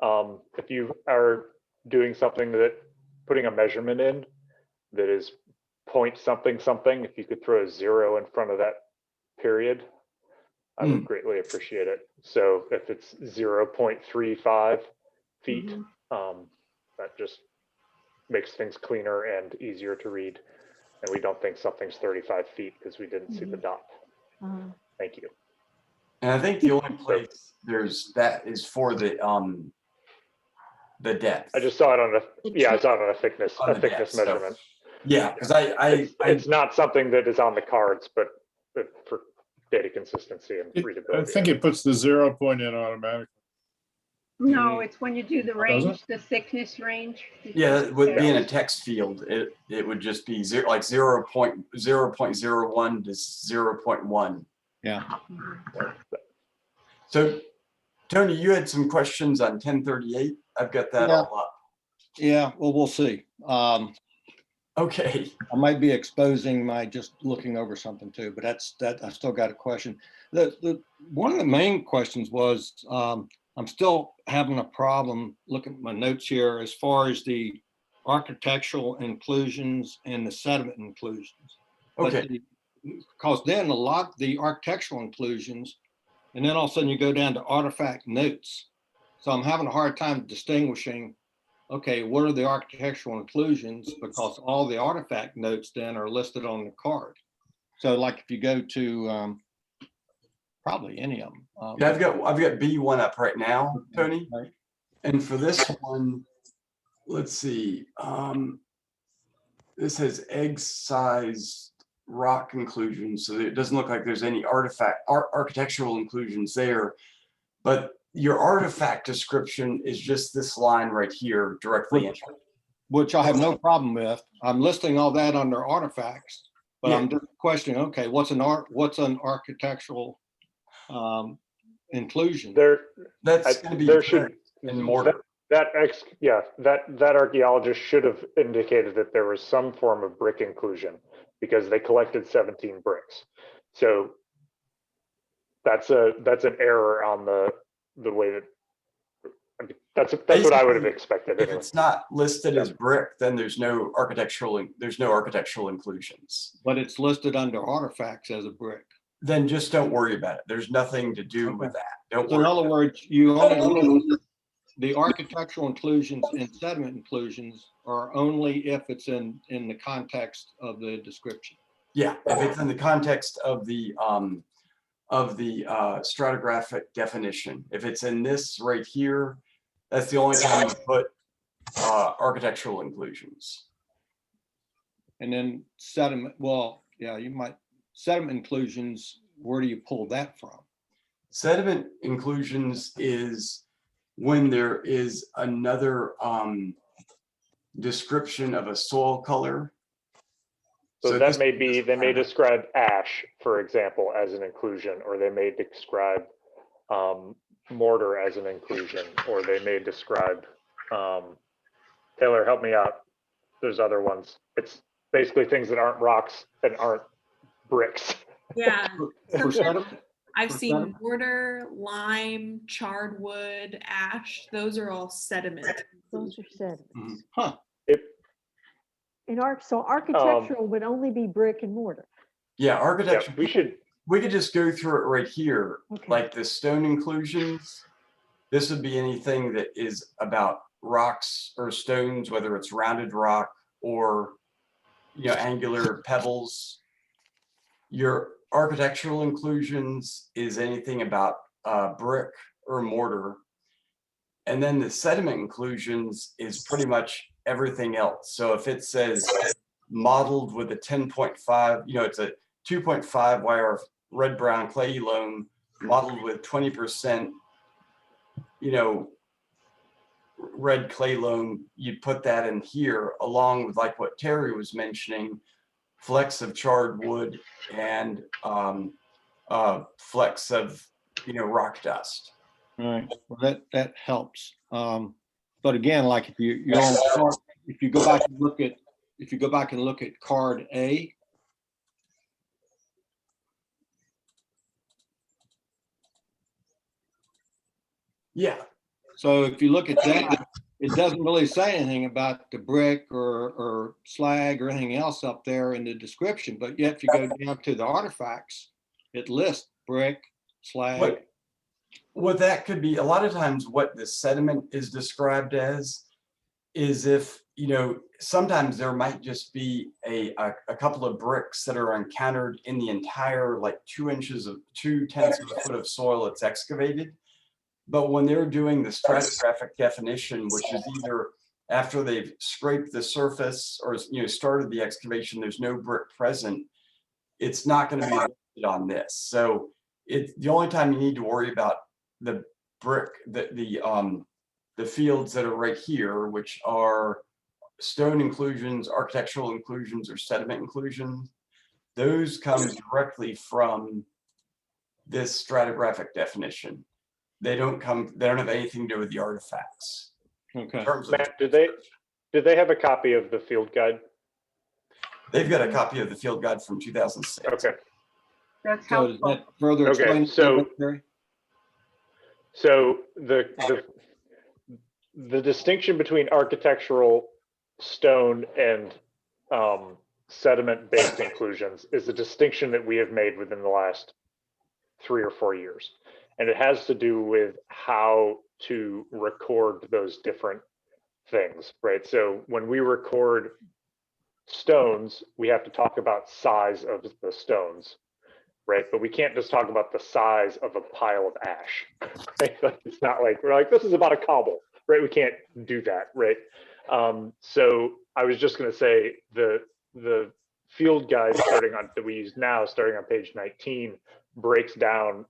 Speaker 2: If you are doing something putting a measurement in that is point something, if you could throw a 0 in front of that period, I would greatly appreciate it. So if it's 0.35 feet, that just makes things cleaner and easier to read. And we don't think something's 35 feet because we didn't see the dot. Thank you.
Speaker 1: And I think the only place that is for the depth.
Speaker 2: I just saw it on I saw it on a thickness measurement.
Speaker 1: So, yeah, because
Speaker 2: it's not something that is on the cards, but for data consistency and readability.
Speaker 6: I think it puts the 0 point in automatically.
Speaker 8: No, it's when you do the range, the thickness range.
Speaker 1: Yeah, with being a text field, it would just be 0.01 to 0.1.
Speaker 7: Yeah.
Speaker 1: So, Tony, you had some questions on 1038. I've got that all up.
Speaker 7: Yeah, well, we'll see.
Speaker 1: Okay.
Speaker 7: I might be exposing my just looking over something too, but I still got a question. One of the main questions was, I'm still having a problem looking at my notes here as far as the architectural inclusions and the sediment inclusions.
Speaker 1: Okay.
Speaker 7: Because then a lot of the architectural inclusions, and then all of a sudden you go down to artifact notes. So I'm having a hard time distinguishing, okay, what are the architectural inclusions? Because all the artifact notes then are listed on the card. So like if you go to probably any of them.
Speaker 1: Yeah, I've got B1 up right now, Tony.
Speaker 7: Right.
Speaker 1: And for this one, let's see. This has egg-sized rock inclusions, so it doesn't look like there's any architectural inclusions there. But your artifact description is just this line right here, directly entered.
Speaker 7: Which I have no problem with. I'm listing all that under artifacts, but I'm just questioning, okay, what's an architectural inclusion?
Speaker 1: That's going to be in mortar.
Speaker 2: That archaeologist should have indicated that there was some form of brick inclusion because they collected 17 bricks. So that's an error on the way that. I mean, that's what I would have expected.
Speaker 1: If it's not listed as brick, then there's no architectural inclusions.
Speaker 7: But it's listed under artifacts as a brick.
Speaker 1: Then just don't worry about it. There's nothing to do with that. Don't
Speaker 7: So
Speaker 1: worry.
Speaker 7: in other words, you only the architectural inclusions and sediment inclusions are only if it's in the context of the description.
Speaker 1: Yeah, if it's in the context of the stratigraphic definition. If it's in this right here, that's the only time you put architectural inclusions.
Speaker 7: And then sediment, well, yeah, you might, sediment inclusions, where do you pull that from?
Speaker 1: Sediment inclusions is when there is another description of a soil color.
Speaker 2: So
Speaker 1: this
Speaker 2: that may be, they may describe ash, for example, as an inclusion, or they may describe mortar as an inclusion, or they may describe, Taylor, help me out. There's other ones. It's basically things that aren't rocks and aren't bricks.
Speaker 11: Yeah.
Speaker 7: For sediment?
Speaker 11: I've
Speaker 7: For
Speaker 11: seen
Speaker 7: sediment?
Speaker 11: mortar, lime, charred wood, ash. Those are all sediment.
Speaker 9: Those are sediments.
Speaker 7: Huh.
Speaker 9: So architectural would only be brick and mortar.
Speaker 1: Yeah,
Speaker 2: Yeah,
Speaker 1: architecture.
Speaker 2: we
Speaker 1: could just go through it right here,
Speaker 9: Okay.
Speaker 1: like the stone inclusions. This would be anything that is about rocks or stones, whether it's rounded rock or angular pebbles. Your architectural inclusions is anything about brick or mortar. And then the sediment inclusions is pretty much everything else. So if it says modeled with a 10.5, it's a 2.5 wire red brown clay loam modeled with 20%, red clay loam, you put that in here along with like what Terry was mentioning, flecks of charred wood and flecks of rock dust.
Speaker 7: Right. Well, that helps. But again, like if you're on card, if you go back and look at card A.
Speaker 1: Yeah.
Speaker 7: So if you look at that, it doesn't really say anything about the brick or slag or anything else up there in the description. But yet if you go down to the artifacts, it lists brick, slag.
Speaker 1: What that could be, a lot of times what the sediment is described as is if, sometimes there might just be a couple of bricks that are encountered in the entire like 2/10 of a foot of soil that's excavated. But when they're doing the stratigraphic definition, which is either after they've scraped the surface or started the excavation, there's no brick present, it's not going to be listed on this. So the only time you need to worry about the brick, the fields that are right here, which are stone inclusions, architectural inclusions, or sediment inclusions, those come directly from this stratigraphic definition. They don't have anything to do with the artifacts.
Speaker 7: Okay.
Speaker 2: Matt, did they have a copy of the field guide?
Speaker 1: They've got a copy of the field guide from 2006.
Speaker 2: Okay.
Speaker 8: That's
Speaker 7: So does
Speaker 8: helpful.
Speaker 7: that further
Speaker 2: Okay,
Speaker 7: explain?
Speaker 2: so the distinction between architectural stone and sediment-based inclusions is a distinction that we have made within the last 3 or 4 years. And it has to do with how to record those different things, right? So when we record stones, we have to talk about size of the stones, right? But we can't just talk about the size of a pile of ash. Right? It's not like we're like, this is about a cobble, right? We can't do that, right? So I was just going to say the field guide that we use now, starting on page 19, breaks down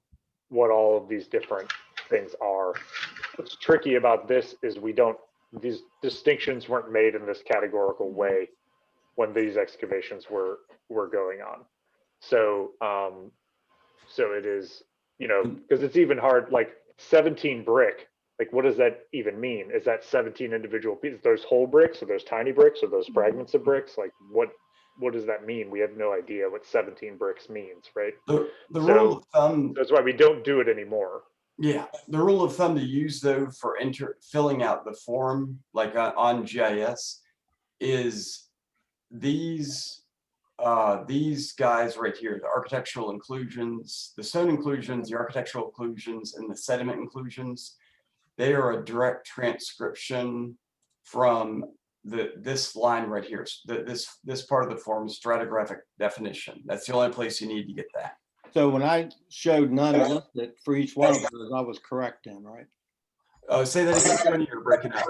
Speaker 2: what all of these different things are. What's tricky about this is these distinctions weren't made in this categorical way when these excavations were going on. So so it is, because it's even hard, like 17 brick, like what does that even mean? Is that 17 individual pieces? Those whole bricks, or those tiny bricks, or those fragments of bricks? Like what does that mean? We have no idea what 17 bricks means, right?
Speaker 1: The rule of thumb.
Speaker 2: That's why we don't do it anymore.
Speaker 1: Yeah, the rule of thumb to use though for filling out the form, like on GIS, is these guys right here, the architectural inclusions, the stone inclusions, the architectural inclusions, and the sediment inclusions. They are a direct transcription from this line right here. This part of the form is stratigraphic definition. That's the only place you need to get that.
Speaker 7: So when I showed none listed for each one of those, I was correct then, right?
Speaker 1: Say that again, you're breaking up.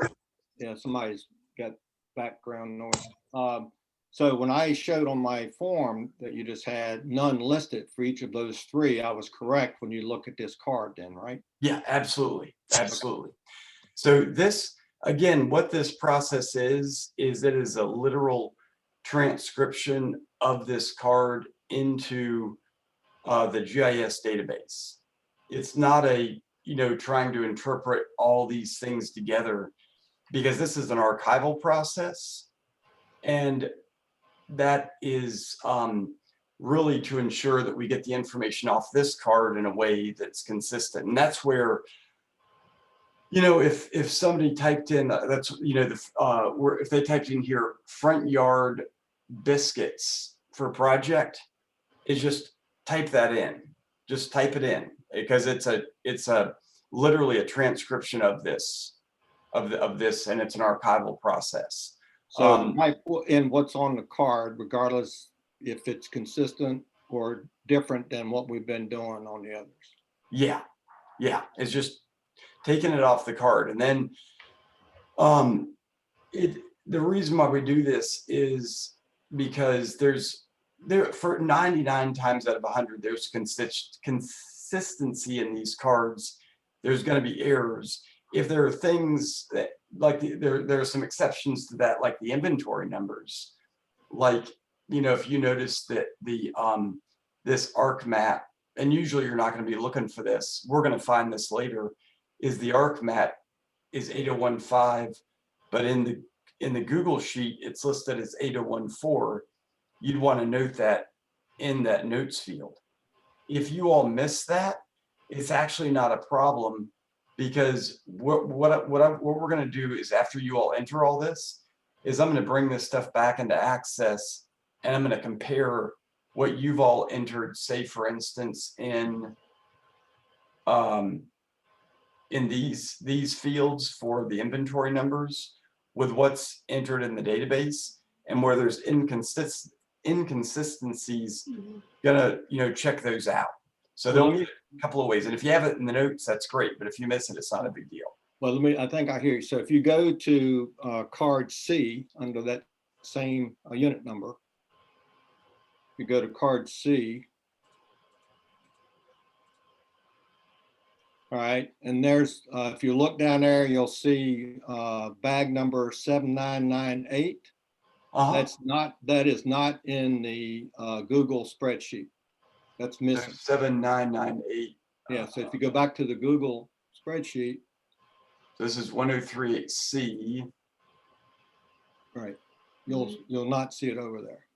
Speaker 7: Yeah, somebody's got background noise. So when I showed on my form that you just had none listed for each of those three, I was correct when you look at this card then, right?
Speaker 1: Yeah, absolutely, absolutely. So this, again, what this process is it is a literal transcription of this card into the GIS database. It's not a, trying to interpret all these things together, because this is an archival process. And that is really to ensure that we get the information off this card in a way that's consistent. And that's where, if somebody typed in, if they typed in here, front yard biscuits for project, is just type that in, just type it in, because it's a literally a transcription of this, of this, and it's an archival process.
Speaker 7: So I put in what's on the card, regardless if it's consistent or different than what we've been doing on the others.
Speaker 1: Yeah, it's just taking it off the card. And then the reason why we do this is because for 99 times out of 100, there's consistency in these cards. There's going to be errors. If there are things that, like, there are some exceptions to that, like the inventory numbers. Like, if you notice that this ARC map, and usually you're not going to be looking for this, we're going to find this later, is the ARC map is 8015, but in the Google sheet it's listed as 8014. You'd want to note that in that notes field. If you all miss that, it's actually not a problem, because what we're going to do is, after you all enter all this, is I'm going to bring this stuff back into Access, and I'm going to compare what you've all entered, say for instance in these fields for the inventory numbers, with what's entered in the database, and where there's inconsistencies, gonna check those out. So there'll be a couple of ways, and if you have it in the notes, that's great, but if you miss it, it's not a big deal.
Speaker 7: Well, I think I hear you. So if you go to card C under that same unit number, you go to card C. All right, and there's, if you look down there, you'll see bag number 7998. That is not in the Google spreadsheet. That's missing.
Speaker 1: 7998.
Speaker 7: Yeah, so if you go back to the Google spreadsheet.
Speaker 1: This is 1038C.
Speaker 7: Right, you'll not see it over there.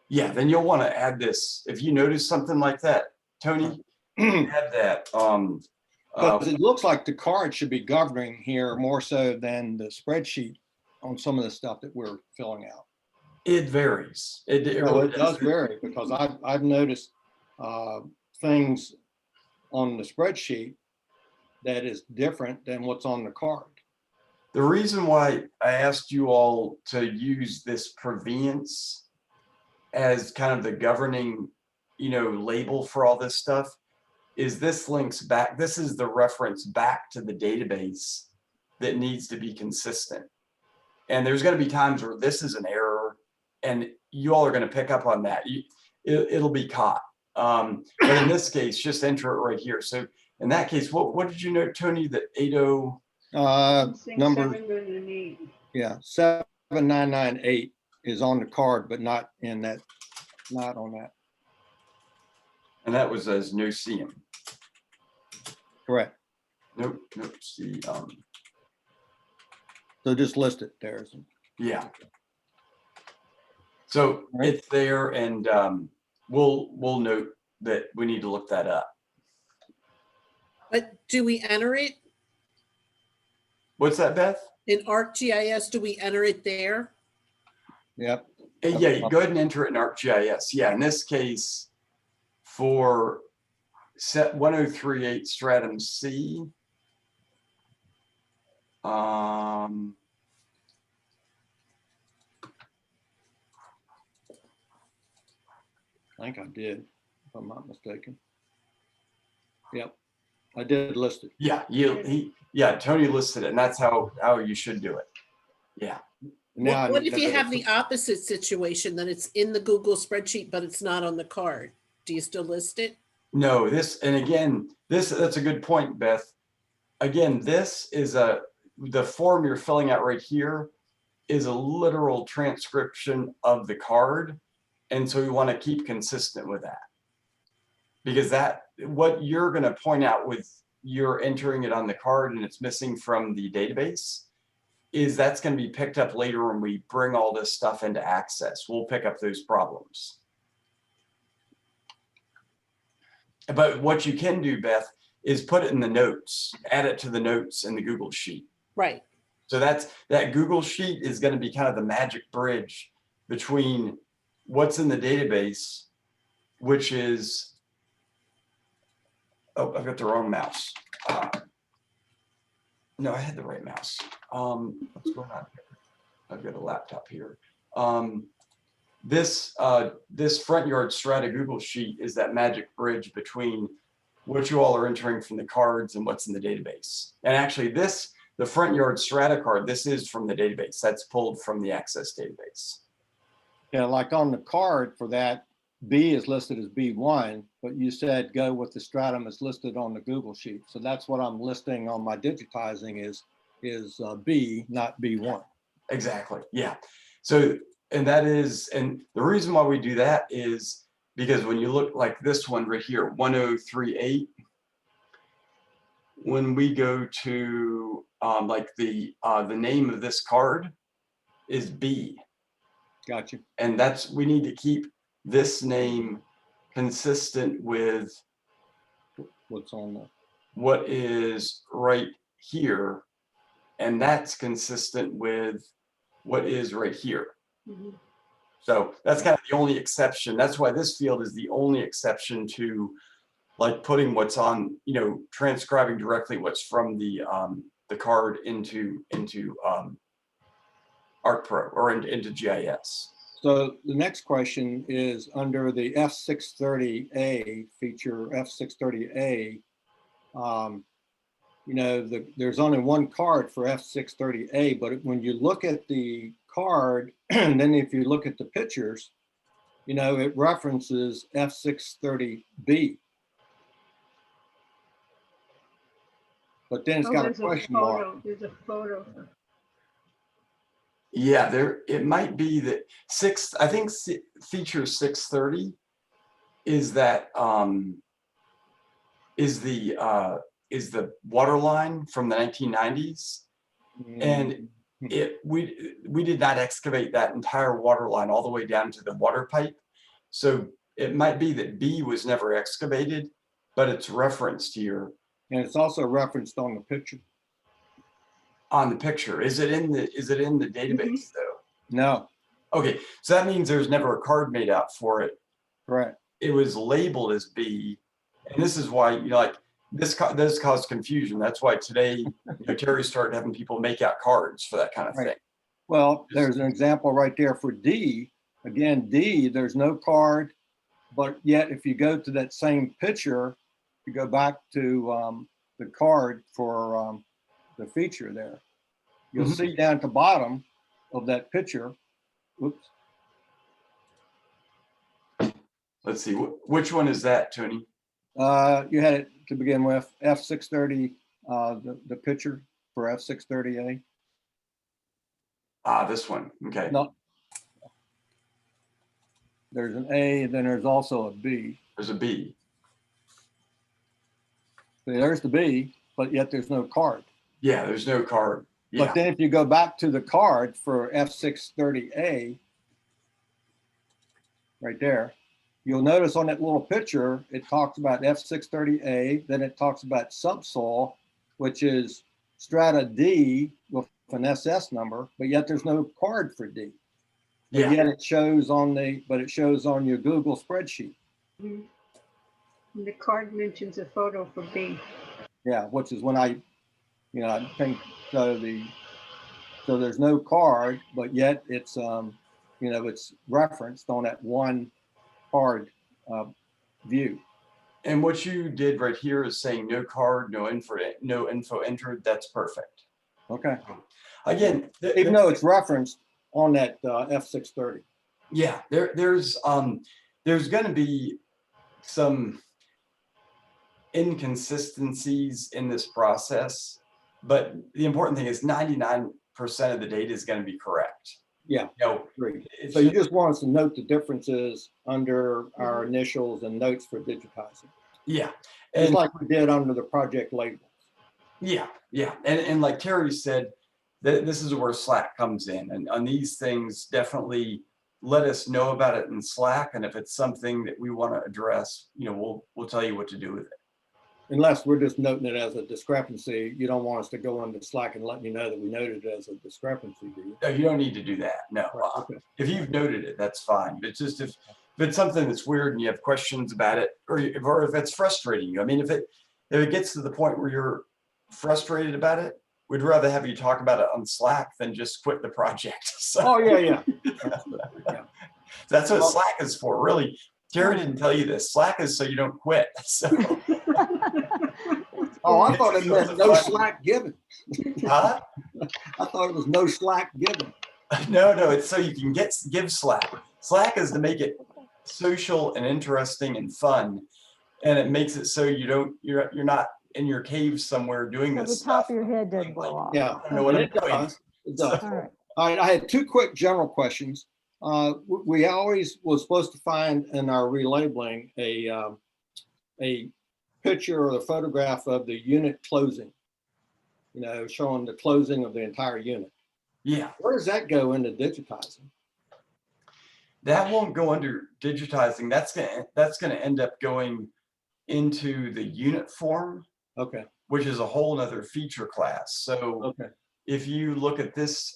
Speaker 1: Yeah, then you'll want to add this. If you notice something like that, Tony, add that.
Speaker 7: But it looks like the card should be governing here more so than the spreadsheet on some of the stuff that we're filling out.
Speaker 1: It varies. It
Speaker 7: really does vary, because I've noticed things on the spreadsheet that is different than what's on the card.
Speaker 1: The reason why I asked you all to use this purveyance as kind of the governing, label for all this stuff, is this links back. This is the reference back to the database that needs to be consistent. And there's going to be times where this is an error, and you all are going to pick up on that. It'll be caught. But in this case, just enter it right here. So in that case, what did you note, Tony, that 80
Speaker 7: number? Yeah, 7998 is on the card, but not in that. Not on that.
Speaker 1: And that was as no CM.
Speaker 7: Correct.
Speaker 1: Nope. See.
Speaker 7: So just list it there.
Speaker 1: Yeah. So it's there, and we'll note that we need to look that up.
Speaker 10: But do we enter it
Speaker 1: What's that, Beth?
Speaker 10: in ArcGIS? Do we enter it there?
Speaker 7: Yep.
Speaker 1: Yeah, you go ahead and enter it in ArcGIS. Yeah, in this case, for set 1038 stratum C,
Speaker 7: I think I did, if I'm not mistaken. Yep. I did list it.
Speaker 1: Yeah, Tony listed it, and that's how you should do it. Yeah.
Speaker 7: Now I
Speaker 10: What
Speaker 7: need
Speaker 10: if
Speaker 7: to
Speaker 10: you
Speaker 7: know
Speaker 10: have the opposite situation, that it's in the Google spreadsheet, but it's not on the card? Do you still list it?
Speaker 1: No, and again, that's a good point, Beth. Again, this is the form you're filling out right here is a literal transcription of the card. And so we want to keep consistent with that. Because what you're going to point out with you're entering it on the card and it's missing from the database is that's going to be picked up later when we bring all this stuff into Access. We'll pick up those problems. But what you can do, Beth, is put it in the notes, add it to the notes in the Google Sheet.
Speaker 10: Right.
Speaker 1: So that Google Sheet is going to be kind of the magic bridge between what's in the database, which is, oh, I've got the wrong mouse. No, I had the right mouse. What's going on here? I've got a laptop here. This front yard strata Google Sheet is that magic bridge between what you all are entering from the cards and what's in the database. And actually the front yard strata card, this is from the database. That's pulled from the Access database.
Speaker 7: Yeah, like on the card for that, B is listed as B1, but you said go with the stratum is listed on the Google Sheet. So that's what I'm listing on my digitizing is B, not B1.
Speaker 1: Exactly. Yeah. So, and the reason why we do that is because when you look like this one right here, 1038, when we go to like the name of this card is B.
Speaker 7: Gotcha.
Speaker 1: And we need to keep this name consistent with
Speaker 7: what's on there,
Speaker 1: what is right here. And that's consistent with what is right here.
Speaker 8: Mhm.
Speaker 1: So that's kind of the only exception. That's why this field is the only exception to like putting what's on, transcribing directly what's from the card into ArcPro or into GIS.
Speaker 7: So the next question is under the F630A feature, F630A, there's only one card for F630A, but when you look at the card, and then if you look at the pictures, it references F630B. But then it's got a
Speaker 8: There's
Speaker 7: question mark.
Speaker 8: There's a photo.
Speaker 1: Yeah, it might be that I think feature 630 is that is the water line from the 1990s. And we did not excavate that entire water line all the way down to the water pipe. So it might be that B was never excavated, but it's referenced here.
Speaker 7: And it's also referenced on the picture.
Speaker 1: On the picture. Is it in the database though?
Speaker 7: No.
Speaker 1: Okay, so that means there's never a card made out for it.
Speaker 7: Right.
Speaker 1: It was labeled as B. And this is why, this caused confusion. That's why today, Terry started having people make out cards for that kind of thing.
Speaker 7: Well, there's an example right there for D. Again, D, there's no card, but yet if you go to that same picture, you go back to the card for the feature there, you'll see down at the bottom of that picture, oops.
Speaker 1: Let's see, which one is that, Tony?
Speaker 7: You had it to begin with, F630, the picture for F630A.
Speaker 1: This one, okay.
Speaker 7: No. There's an A, and then there's also a B.
Speaker 1: There's a B.
Speaker 7: There's the B, but yet there's no card.
Speaker 1: Yeah, there's no card. Yeah.
Speaker 7: But then if you go back to the card for F630A, right there, you'll notice on that little picture, it talks about F630A, then it talks about subsoil, which is strata D with an SS number, but yet there's no card for D. But yet it shows on your Google spreadsheet.
Speaker 8: Mm-hmm. And the card mentions a photo for B.
Speaker 7: Yeah, which is when I think so there's no card, but yet it's it's referenced on that one card view.
Speaker 1: And what you did right here is saying no card, no info entered. That's perfect.
Speaker 7: Okay.
Speaker 1: Again,
Speaker 7: Even though it's referenced on that F630.
Speaker 1: yeah, there's going to be some inconsistencies in this process, but the important thing is 99% of the data is going to be correct.
Speaker 7: Yeah,
Speaker 1: You know,
Speaker 7: great.
Speaker 1: it's
Speaker 7: So you just want us to note the differences under our initials and notes for digitizing,
Speaker 1: yeah,
Speaker 7: just
Speaker 1: and
Speaker 7: like we did under the project labels.
Speaker 1: yeah, and like Terry said, this is where Slack comes in, and on these things, definitely let us know about it in Slack, and if it's something that we want to address, you know, we'll tell you what to do with it.
Speaker 7: Unless we're just noting it as a discrepancy, you don't want us to go into Slack and let me know that we noted it as a discrepancy, do you?
Speaker 1: No, you don't need to do that. No,
Speaker 7: Right, okay.
Speaker 1: if you've noted it, that's fine. But it's just if it's something that's weird and you have questions about it, or if it's frustrating you. I mean, if it gets to the point where you're frustrated about it, we'd rather have you talk about it on Slack than just quit the project. So,
Speaker 7: Oh, yeah.
Speaker 1: that's what Slack is for, really. Terry didn't tell you this. Slack is so you don't quit. So,
Speaker 7: Oh, I thought it meant no slack given.
Speaker 1: huh?
Speaker 7: I thought it was no slack given.
Speaker 1: No, it's so you can give Slack. Slack is to make it social and interesting and fun, and it makes it so you're not in your cave somewhere doing
Speaker 9: So
Speaker 1: this
Speaker 9: the top
Speaker 1: stuff.
Speaker 9: of your head doesn't blow off.
Speaker 7: Yeah,
Speaker 1: I don't know what I'm
Speaker 7: it
Speaker 1: doing.
Speaker 7: does. It does.
Speaker 9: All right.
Speaker 7: All right, I had two quick general questions. We always was supposed to find in our relabeling a picture or the photograph of the unit closing, you know, showing the closing of the entire unit.
Speaker 1: Yeah,
Speaker 7: Where does that go into digitizing?
Speaker 1: that won't go under digitizing. That's gonna end up going into the unit form,
Speaker 7: Okay,
Speaker 1: which is a whole nother feature class. So
Speaker 7: okay,
Speaker 1: if you look at this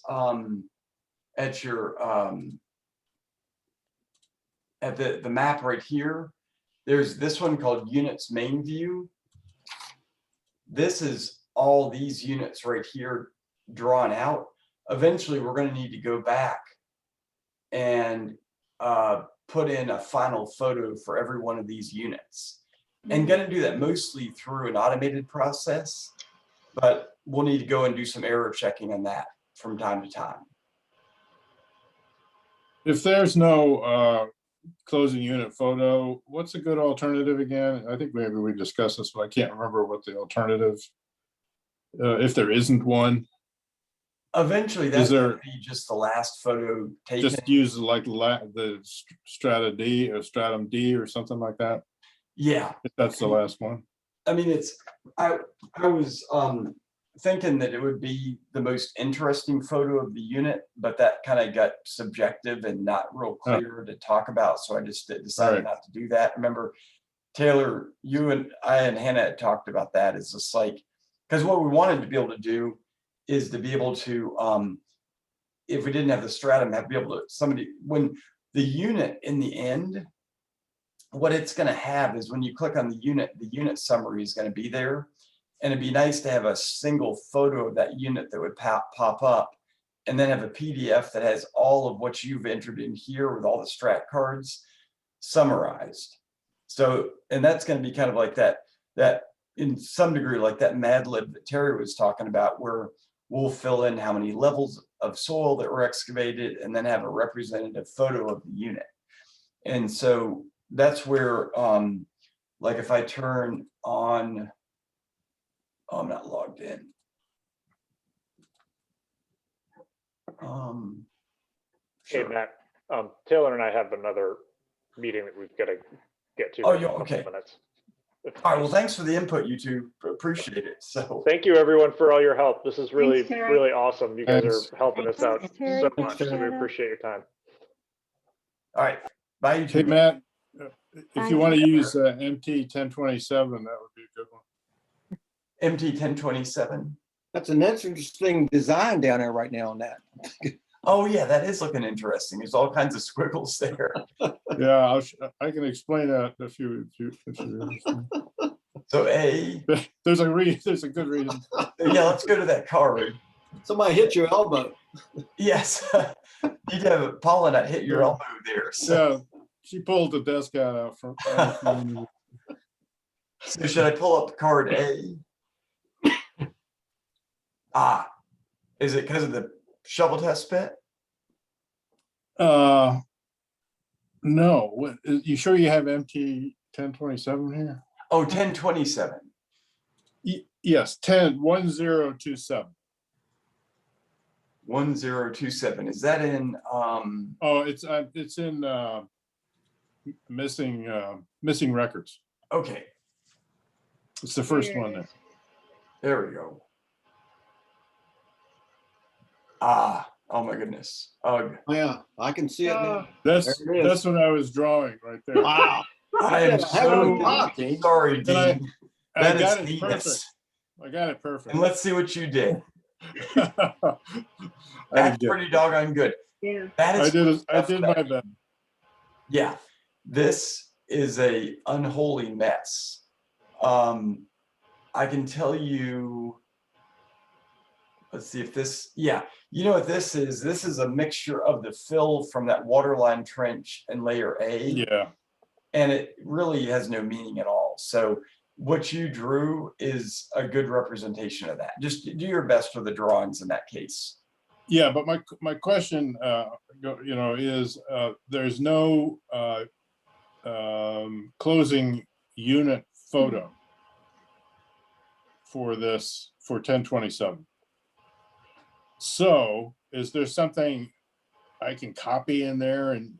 Speaker 1: at your at the map right here, there's this one called units main view. This is all these units right here drawn out. Eventually, we're going to need to go back and put in a final photo for every one of these units. And going to do that mostly through an automated process, but we'll need to go and do some error checking on that from time to time.
Speaker 6: If there's no closing unit photo, what's a good alternative again? I think maybe we discussed this, but I can't remember what the alternative, if there isn't one.
Speaker 1: Eventually, that's going to be just the last photo taken.
Speaker 6: Just use like the Strata D or Stratum D or something like that.
Speaker 1: Yeah,
Speaker 6: If that's the last one.
Speaker 1: I mean, I was thinking that it would be the most interesting photo of the unit, but that kind of got subjective and not real clear to talk about. So I just decided not to do that. Remember, Taylor, you and I and Hannah had talked about that. It's just like, because what we wanted to be able to do is to be able to, if we didn't have the stratum, have to be able to, when the unit in the end, what it's going to have is when you click on the unit summary is going to be there. And it'd be nice to have a single photo of that unit that would pop up, and then have a PDF that has all of what you've entered in here with all the strat cards summarized. So, and that's going to be kind of like that in some degree, like that Mad Lib that Terry was talking about, where we'll fill in how many levels of soil that were excavated and then have a representative photo of the unit. And so that's where, like if I turn on, oh, I'm not logged in.
Speaker 2: Hey,
Speaker 1: Sure.
Speaker 2: Matt, Taylor and I have another meeting that we've got to get to.
Speaker 1: Oh,
Speaker 2: in a
Speaker 1: yeah,
Speaker 2: couple
Speaker 1: okay.
Speaker 2: Minutes.
Speaker 1: All right, well, thanks for the input, you two. Appreciate it. So
Speaker 2: Thank you, everyone, for all your help. This is really,
Speaker 8: Thanks, Terry.
Speaker 2: really awesome. You guys
Speaker 6: Thanks.
Speaker 2: are helping us out
Speaker 9: Thanks, Terry.
Speaker 2: so
Speaker 9: Thanks,
Speaker 2: much. So we
Speaker 9: Shanna.
Speaker 2: appreciate your time.
Speaker 1: all right, bye, you
Speaker 6: Hey,
Speaker 1: two.
Speaker 6: Matt, if
Speaker 9: Bye.
Speaker 6: you want to use MT 1027, that would be a good one.
Speaker 1: MT 1027.
Speaker 7: that's an interesting design down there right now on that.
Speaker 1: Oh yeah, that is looking interesting. There's all kinds of squiggles there.
Speaker 6: Yeah, I can explain that if you
Speaker 1: So
Speaker 6: there's a good reason.
Speaker 1: yeah, let's go to that card.
Speaker 7: Somebody hit your elbow.
Speaker 1: Yes, you'd have Paula not hit your elbow there. So.
Speaker 6: Yeah, she pulled the desk out from.
Speaker 1: So should I pull up card A? Is it because of the shovel test bit?
Speaker 6: No, you sure you have MT 1027 here?
Speaker 1: Oh, 1027.
Speaker 6: Yes, 1027.
Speaker 1: 1027. Is that in
Speaker 6: Oh, it's in missing records.
Speaker 1: okay,
Speaker 6: It's the first
Speaker 8: Here
Speaker 6: one
Speaker 8: it
Speaker 6: there.
Speaker 8: is.
Speaker 1: there we go. Oh my goodness. Ugh.
Speaker 7: Oh, yeah, I can see it now.
Speaker 6: That's
Speaker 7: There it is.
Speaker 6: what I was drawing right there.
Speaker 7: Wow.
Speaker 1: I am
Speaker 7: Heck of a
Speaker 1: so
Speaker 7: job, Dean.
Speaker 1: sorry,
Speaker 6: And I
Speaker 1: Dean. That is
Speaker 6: got it
Speaker 1: heinous.
Speaker 6: perfect. I got it perfect.
Speaker 1: And let's see what you did.
Speaker 6: I
Speaker 1: That's
Speaker 6: did good.
Speaker 1: pretty doggone good.
Speaker 8: Yeah.
Speaker 1: That is
Speaker 6: I did my best.
Speaker 1: yeah. This is a unholy mess. I can tell you. Let's see if this, yeah, you know what this is? This is a mixture of the fill from that waterline trench and layer A.
Speaker 6: Yeah.
Speaker 1: And it really has no meaning at all. So what you drew is a good representation of that. Just do your best for the drawings in that case.
Speaker 6: Yeah, but my question, is there's no closing unit photo for this for 1027. So is there something I can copy in there and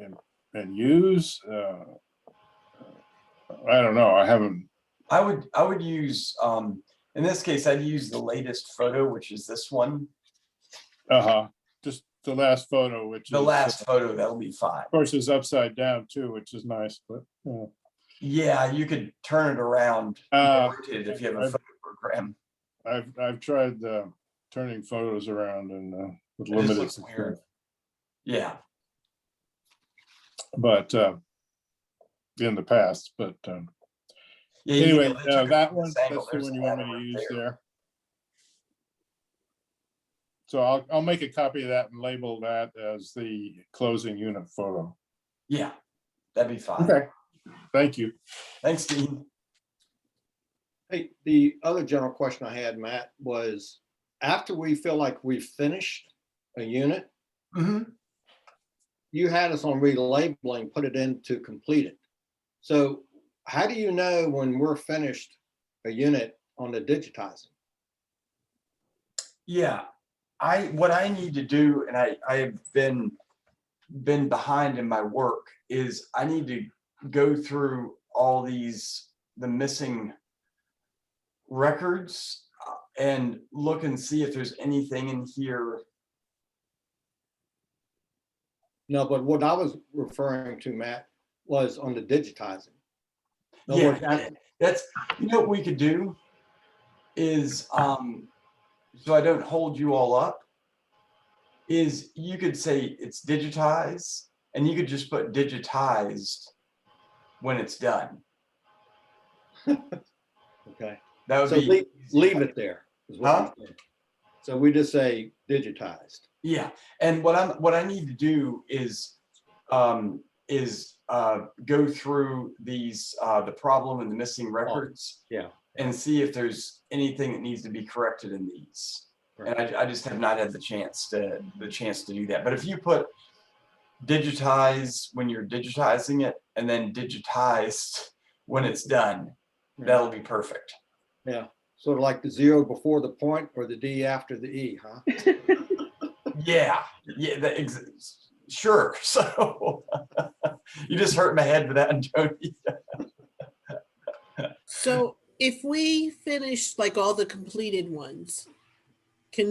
Speaker 6: use? I don't know. I haven't.
Speaker 1: I would use in this case I'd use the latest photo, which is this one.
Speaker 6: Just the last photo, which
Speaker 1: the
Speaker 6: is
Speaker 1: last photo, that'll be fine.
Speaker 6: Of course, is upside down too, which is nice, but
Speaker 1: yeah, you could turn it around rotate it if you have a photo program.
Speaker 6: I've tried turning photos around and with
Speaker 1: It just
Speaker 6: limited
Speaker 1: looks
Speaker 6: success.
Speaker 1: weird. Yeah.
Speaker 6: But in the past, but
Speaker 1: Yeah,
Speaker 6: anyway,
Speaker 1: they took it
Speaker 6: that
Speaker 1: from
Speaker 6: one,
Speaker 1: this angle.
Speaker 6: that's the
Speaker 1: There's
Speaker 6: one
Speaker 1: an
Speaker 6: you want me
Speaker 1: arrow
Speaker 6: to
Speaker 1: right
Speaker 6: use
Speaker 1: there.
Speaker 6: there. So I'll make a copy of that and label that as the closing unit photo.
Speaker 1: Yeah, that'd be fine.
Speaker 6: Okay, thank you.
Speaker 1: Thanks, Dean.
Speaker 7: Hey, the other general question I had, Matt, was after we feel like we've finished a unit, you had us on relabeling, put it into completed. So how do you know when we're finished a unit on the digitizing?
Speaker 1: Yeah, what I need to do, and I have been behind in my work, is I need to go through all the missing records and look and see if there's anything in here.
Speaker 7: No, but what I was referring to, Matt, was on the digitizing. In other words,
Speaker 1: Yeah, that's, you know what we could do is, so I don't hold you all up, is you could say it's digitize, and you could just put digitized when it's done.
Speaker 7: Okay.
Speaker 1: That would
Speaker 7: So
Speaker 1: be
Speaker 7: leave it there. Is what
Speaker 1: Huh?
Speaker 7: you're saying. So we just say digitized.
Speaker 1: Yeah, and what I need to do is go through these the problem and the missing records,
Speaker 7: Yeah.
Speaker 1: and see if there's anything that needs to be corrected in these.
Speaker 7: Right.
Speaker 1: And I just have not had the chance to do that. But if you put digitize when you're digitizing it, and then digitized when it's done, that'll be perfect.
Speaker 7: Yeah. Sort of like the 0 before the point or the D after the E, huh?
Speaker 1: Yeah, sure. So you just hurt my head with that, Jody.
Speaker 10: So if we finish like all the completed ones, can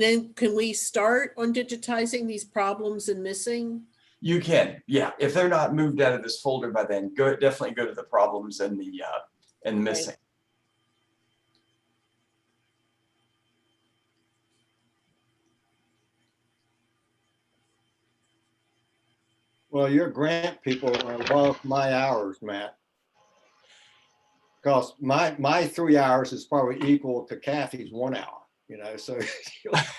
Speaker 10: we start on digitizing these problems and missing?
Speaker 1: You can, yeah. If they're not moved out of this folder by then, definitely go to the problems and the missing.
Speaker 7: Well, your grant people love my hours, Matt. Because my 3 hours is probably equal to Kathy's 1 hour. you know, so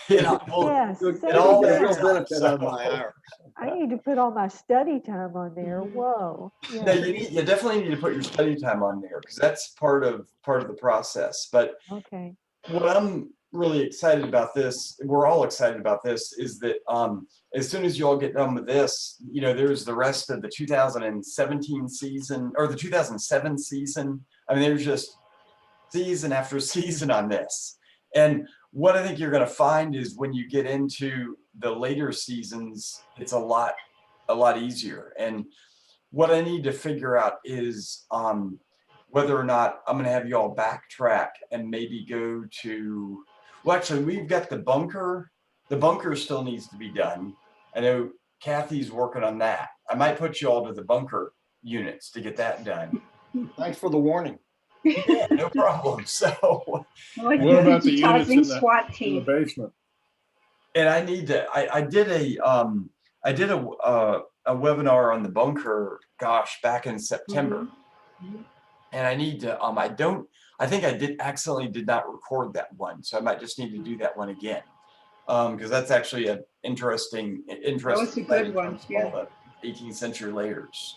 Speaker 1: Yeah, well,
Speaker 9: Yes,
Speaker 7: you'll
Speaker 1: it
Speaker 7: get
Speaker 1: all
Speaker 7: a real
Speaker 1: adds up,
Speaker 7: benefit out of my
Speaker 1: so.
Speaker 7: hours.
Speaker 9: I need to put all my study time on there. Whoa.
Speaker 1: No,
Speaker 9: Yeah,
Speaker 1: you definitely need to put your study time on there because that's part of the process. But
Speaker 9: okay.
Speaker 1: what I'm really excited about this, we're all excited about this, is that as soon as you all get done with this, you know, there's the rest of the 2017 season or the 2007 season. I mean, there's just season after season on this. And what I think you're going to find is when you get into the later seasons, it's a lot easier. And what I need to figure out is whether or not I'm going to have you all backtrack and maybe go to, well, actually, we've got the bunker. The bunker still needs to be done. I know Kathy's working on that. I might put you all to the bunker units to get that done.
Speaker 7: Thanks for the warning.
Speaker 1: Yeah, no problem. So,
Speaker 8: Like
Speaker 6: What about the units
Speaker 8: digitizing
Speaker 6: in
Speaker 8: SWAT
Speaker 6: the
Speaker 8: team.
Speaker 6: basement?
Speaker 1: and I need to. I did a webinar on the bunker. Gosh, back in September. And I need to, I think I accidentally did not record that one. So I might just need to do that one again. Because that's actually an interesting
Speaker 8: was a good one, yeah.
Speaker 1: all the 18th century layers.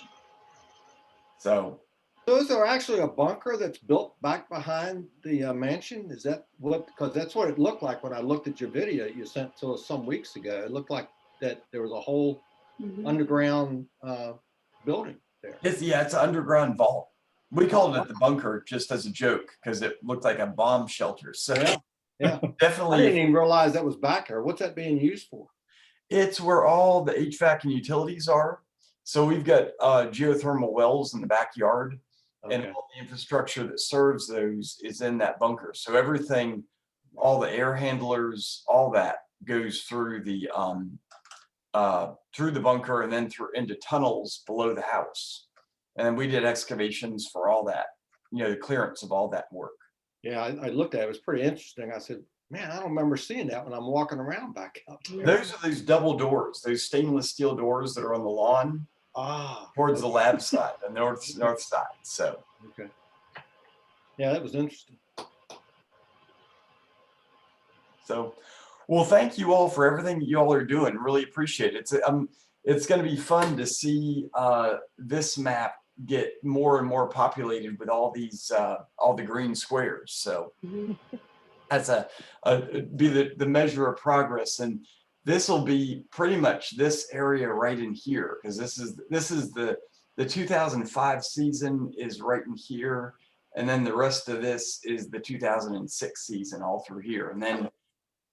Speaker 1: So.
Speaker 7: So is there actually a bunker that's built back behind the mansion? Is that what, because that's what it looked like when I looked at your video you sent to us some weeks ago. It looked like that there was a whole underground building there.
Speaker 1: It's an underground vault. We called it the bunker just as a joke because it looked like a bomb shelter. So
Speaker 7: yeah.
Speaker 1: Definitely.
Speaker 7: I didn't even realize that was back there. What's that being used for?
Speaker 1: It's where all the HVAC and utilities are. So we've got geothermal wells in the backyard, and all the infrastructure that serves those is in that bunker. So everything, all the air handlers, all that goes through the bunker and then through into tunnels below the house. And we did excavations for all that, you know, the clearance of all that work.
Speaker 7: Yeah, I looked at it. It was pretty interesting. I said, man, I don't remember seeing that when I'm walking around back out there.
Speaker 1: Those are those double doors, those stainless steel doors that are on the lawn towards the lab side, the north side. So.
Speaker 7: Okay. Yeah, that was interesting.
Speaker 1: So, well, thank you all for everything that you all are doing. Really appreciate it. It's going to be fun to see this map get more and more populated with all these all the green squares. So that's be the measure of progress. And this will be pretty much this area right in here, because this is the 2005 season is right in here, and then the rest of this is the 2006 season all through here, and then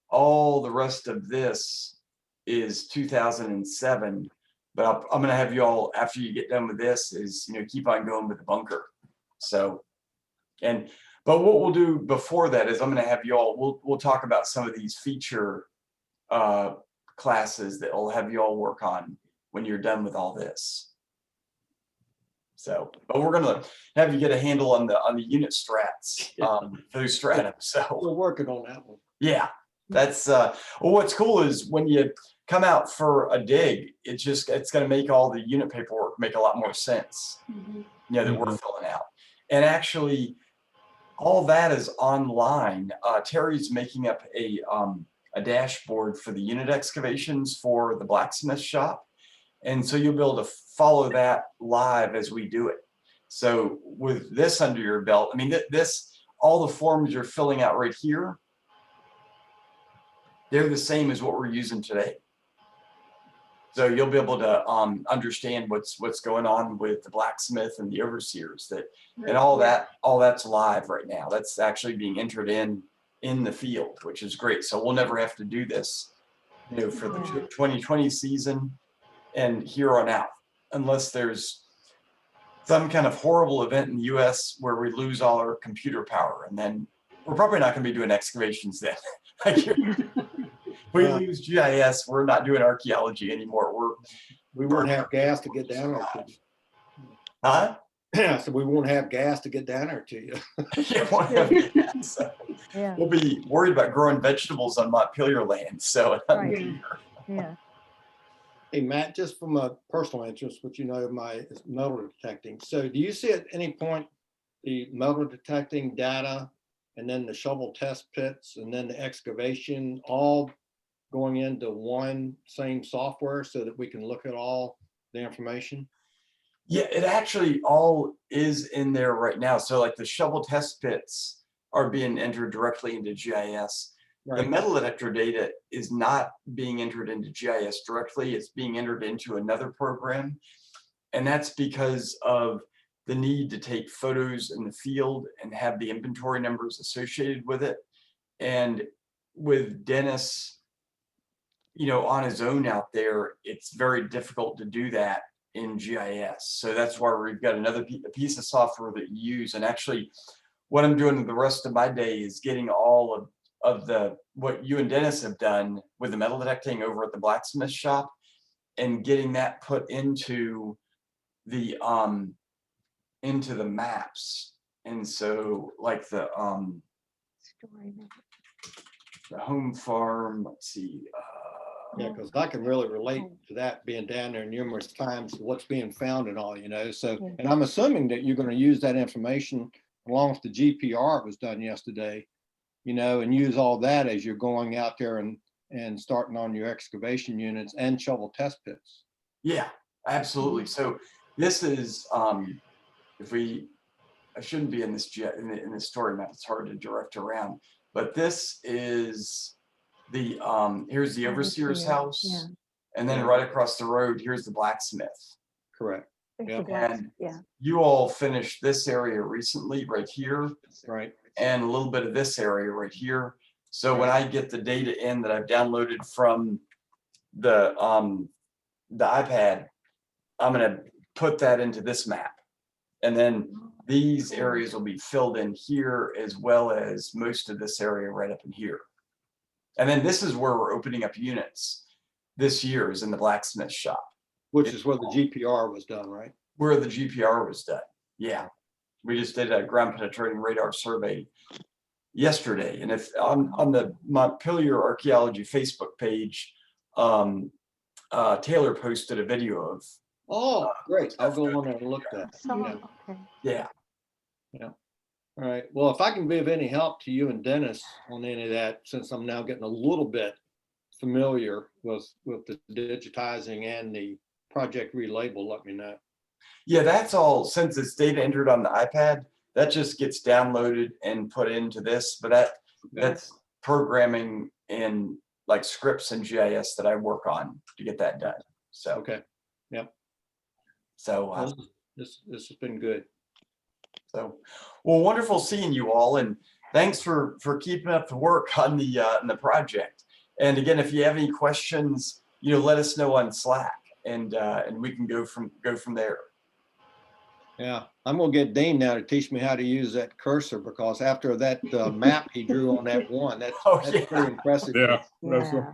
Speaker 1: all the rest of this is 2007. But I'm going to have you all, after you get done with this, is, you know, keep on going with the bunker. So, but what we'll do before that is I'm going to have you all, we'll talk about some of these feature classes that I'll have you all work on when you're done with all this. So, but we're going to have you get a handle on the unit strats for those stratum. So
Speaker 7: we're working on that one.
Speaker 1: Yeah. That's well, what's cool is when you come out for a dig, it's going to make all the unit paperwork make a lot more sense. You know, that we're filling out. And actually, all that is online. Terry's making up a dashboard for the unit excavations for the blacksmith shop. And so you'll be able to follow that live as we do it. So with this under your belt, I mean, all the forms you're filling out right here, they're the same as what we're using today. So you'll be able to understand what's going on with the blacksmith and the overseers, and all that's live right now. That's actually being entered in the field, which is great. So we'll never have to do this, you know, for the 2020 season and here on out, unless there's some kind of horrible event in the US where we lose all our computer power, and then we're probably not going to be doing excavations then. We lose GIS, we're not doing archaeology anymore.
Speaker 7: We won't have gas to get down there to you.
Speaker 1: Huh?
Speaker 7: Yeah, so we won't have gas to get down there to you.
Speaker 1: So we'll be worried about growing vegetables on Montpelier land. So
Speaker 9: Yeah.
Speaker 7: Hey, Matt, just from a personal interest, which you know my metal detecting. So do you see at any point the metal detecting data and then the shovel test pits, and then the excavation, all going into one same software so that we can look at all the information?
Speaker 1: Yeah, it actually all is in there right now. So like the shovel test pits are being entered directly into GIS. The
Speaker 7: Right.
Speaker 1: metal detector data is not being entered into GIS directly. It's being entered into another program. And that's because of the need to take photos in the field and have the inventory numbers associated with it. And with Dennis, you know, on his own out there, it's very difficult to do that in GIS. So that's why we've got another piece of software that you use. And actually, what I'm doing the rest of my day is getting all of the what you and Dennis have done with the metal detecting over at the blacksmith shop, and getting that put into the maps. And so like the home farm, let's see,
Speaker 7: Yeah, because I can really relate to that, being down there numerous times, what's being found and all, you know, so, and I'm assuming that you're going to use that information along with the GPR was done yesterday, you know, and use all that as you're going out there and starting on your excavation units and shovel test pits.
Speaker 1: yeah, absolutely. So this is, I shouldn't be in this in this story map. It's hard to direct around, but this is the, here's the overseer's house.
Speaker 9: Yeah.
Speaker 1: And then
Speaker 7: Yeah.
Speaker 1: right across the road, here's the blacksmith.
Speaker 7: Correct.
Speaker 9: There's
Speaker 7: Yeah.
Speaker 9: the glass,
Speaker 1: And
Speaker 9: yeah.
Speaker 1: you all finished this area recently right here,
Speaker 7: Right.
Speaker 1: and a little bit of this area right here. So when I get the data in that I've downloaded from the iPad, I'm gonna put that into this map. And then these areas will be filled in here, as well as most of this area right up in here. And then this is where we're opening up units this year, is in the blacksmith shop,
Speaker 7: Which is where the GPR was done, right?
Speaker 1: where the GPR was done. Yeah, we just did a ground penetrating radar survey yesterday. And if on the Montpelier Archaeology Facebook page, Taylor posted a video of,
Speaker 7: Oh, great. I'll go on there and look at that. Yeah.
Speaker 1: yeah,
Speaker 7: All right. Well, if I can be of any help to you and Dennis on any of that, since I'm now getting a little bit familiar with the digitizing and the project relabel, let me know.
Speaker 1: yeah, that's all, since it's data entered on the iPad, that just gets downloaded and put into this, but that's programming in like scripts and GIS that I work on to get that done. So,
Speaker 7: Okay. Yep.
Speaker 1: so,
Speaker 7: Well, this has been good.
Speaker 1: so, well, wonderful seeing you all, and thanks for keeping up the work on the project. And again, if you have any questions, you know, let us know on Slack, and we can go from there.
Speaker 7: Yeah, I'm gonna get Dean now to teach me how to use that cursor, because after that map he drew on that one, that's
Speaker 1: yeah.
Speaker 7: pretty impressive.
Speaker 6: Yeah.
Speaker 9: Yeah.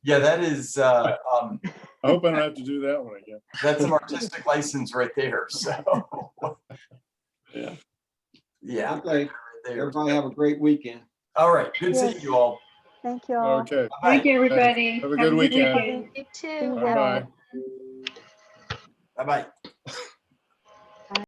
Speaker 1: Yeah, that is.
Speaker 6: I hope I don't have to do that one again.
Speaker 1: That's an artistic license right there. So.
Speaker 7: Yeah.
Speaker 1: Yeah.
Speaker 7: Okay.
Speaker 1: Right there.
Speaker 7: Everybody have a great weekend.
Speaker 1: All right. Good
Speaker 9: Yes.
Speaker 1: seeing you all.
Speaker 9: Thank you all.
Speaker 6: Okay.
Speaker 8: Thank you, everybody.
Speaker 6: Have a good weekend.
Speaker 5: You too.
Speaker 6: Bye-bye.
Speaker 1: Bye bye.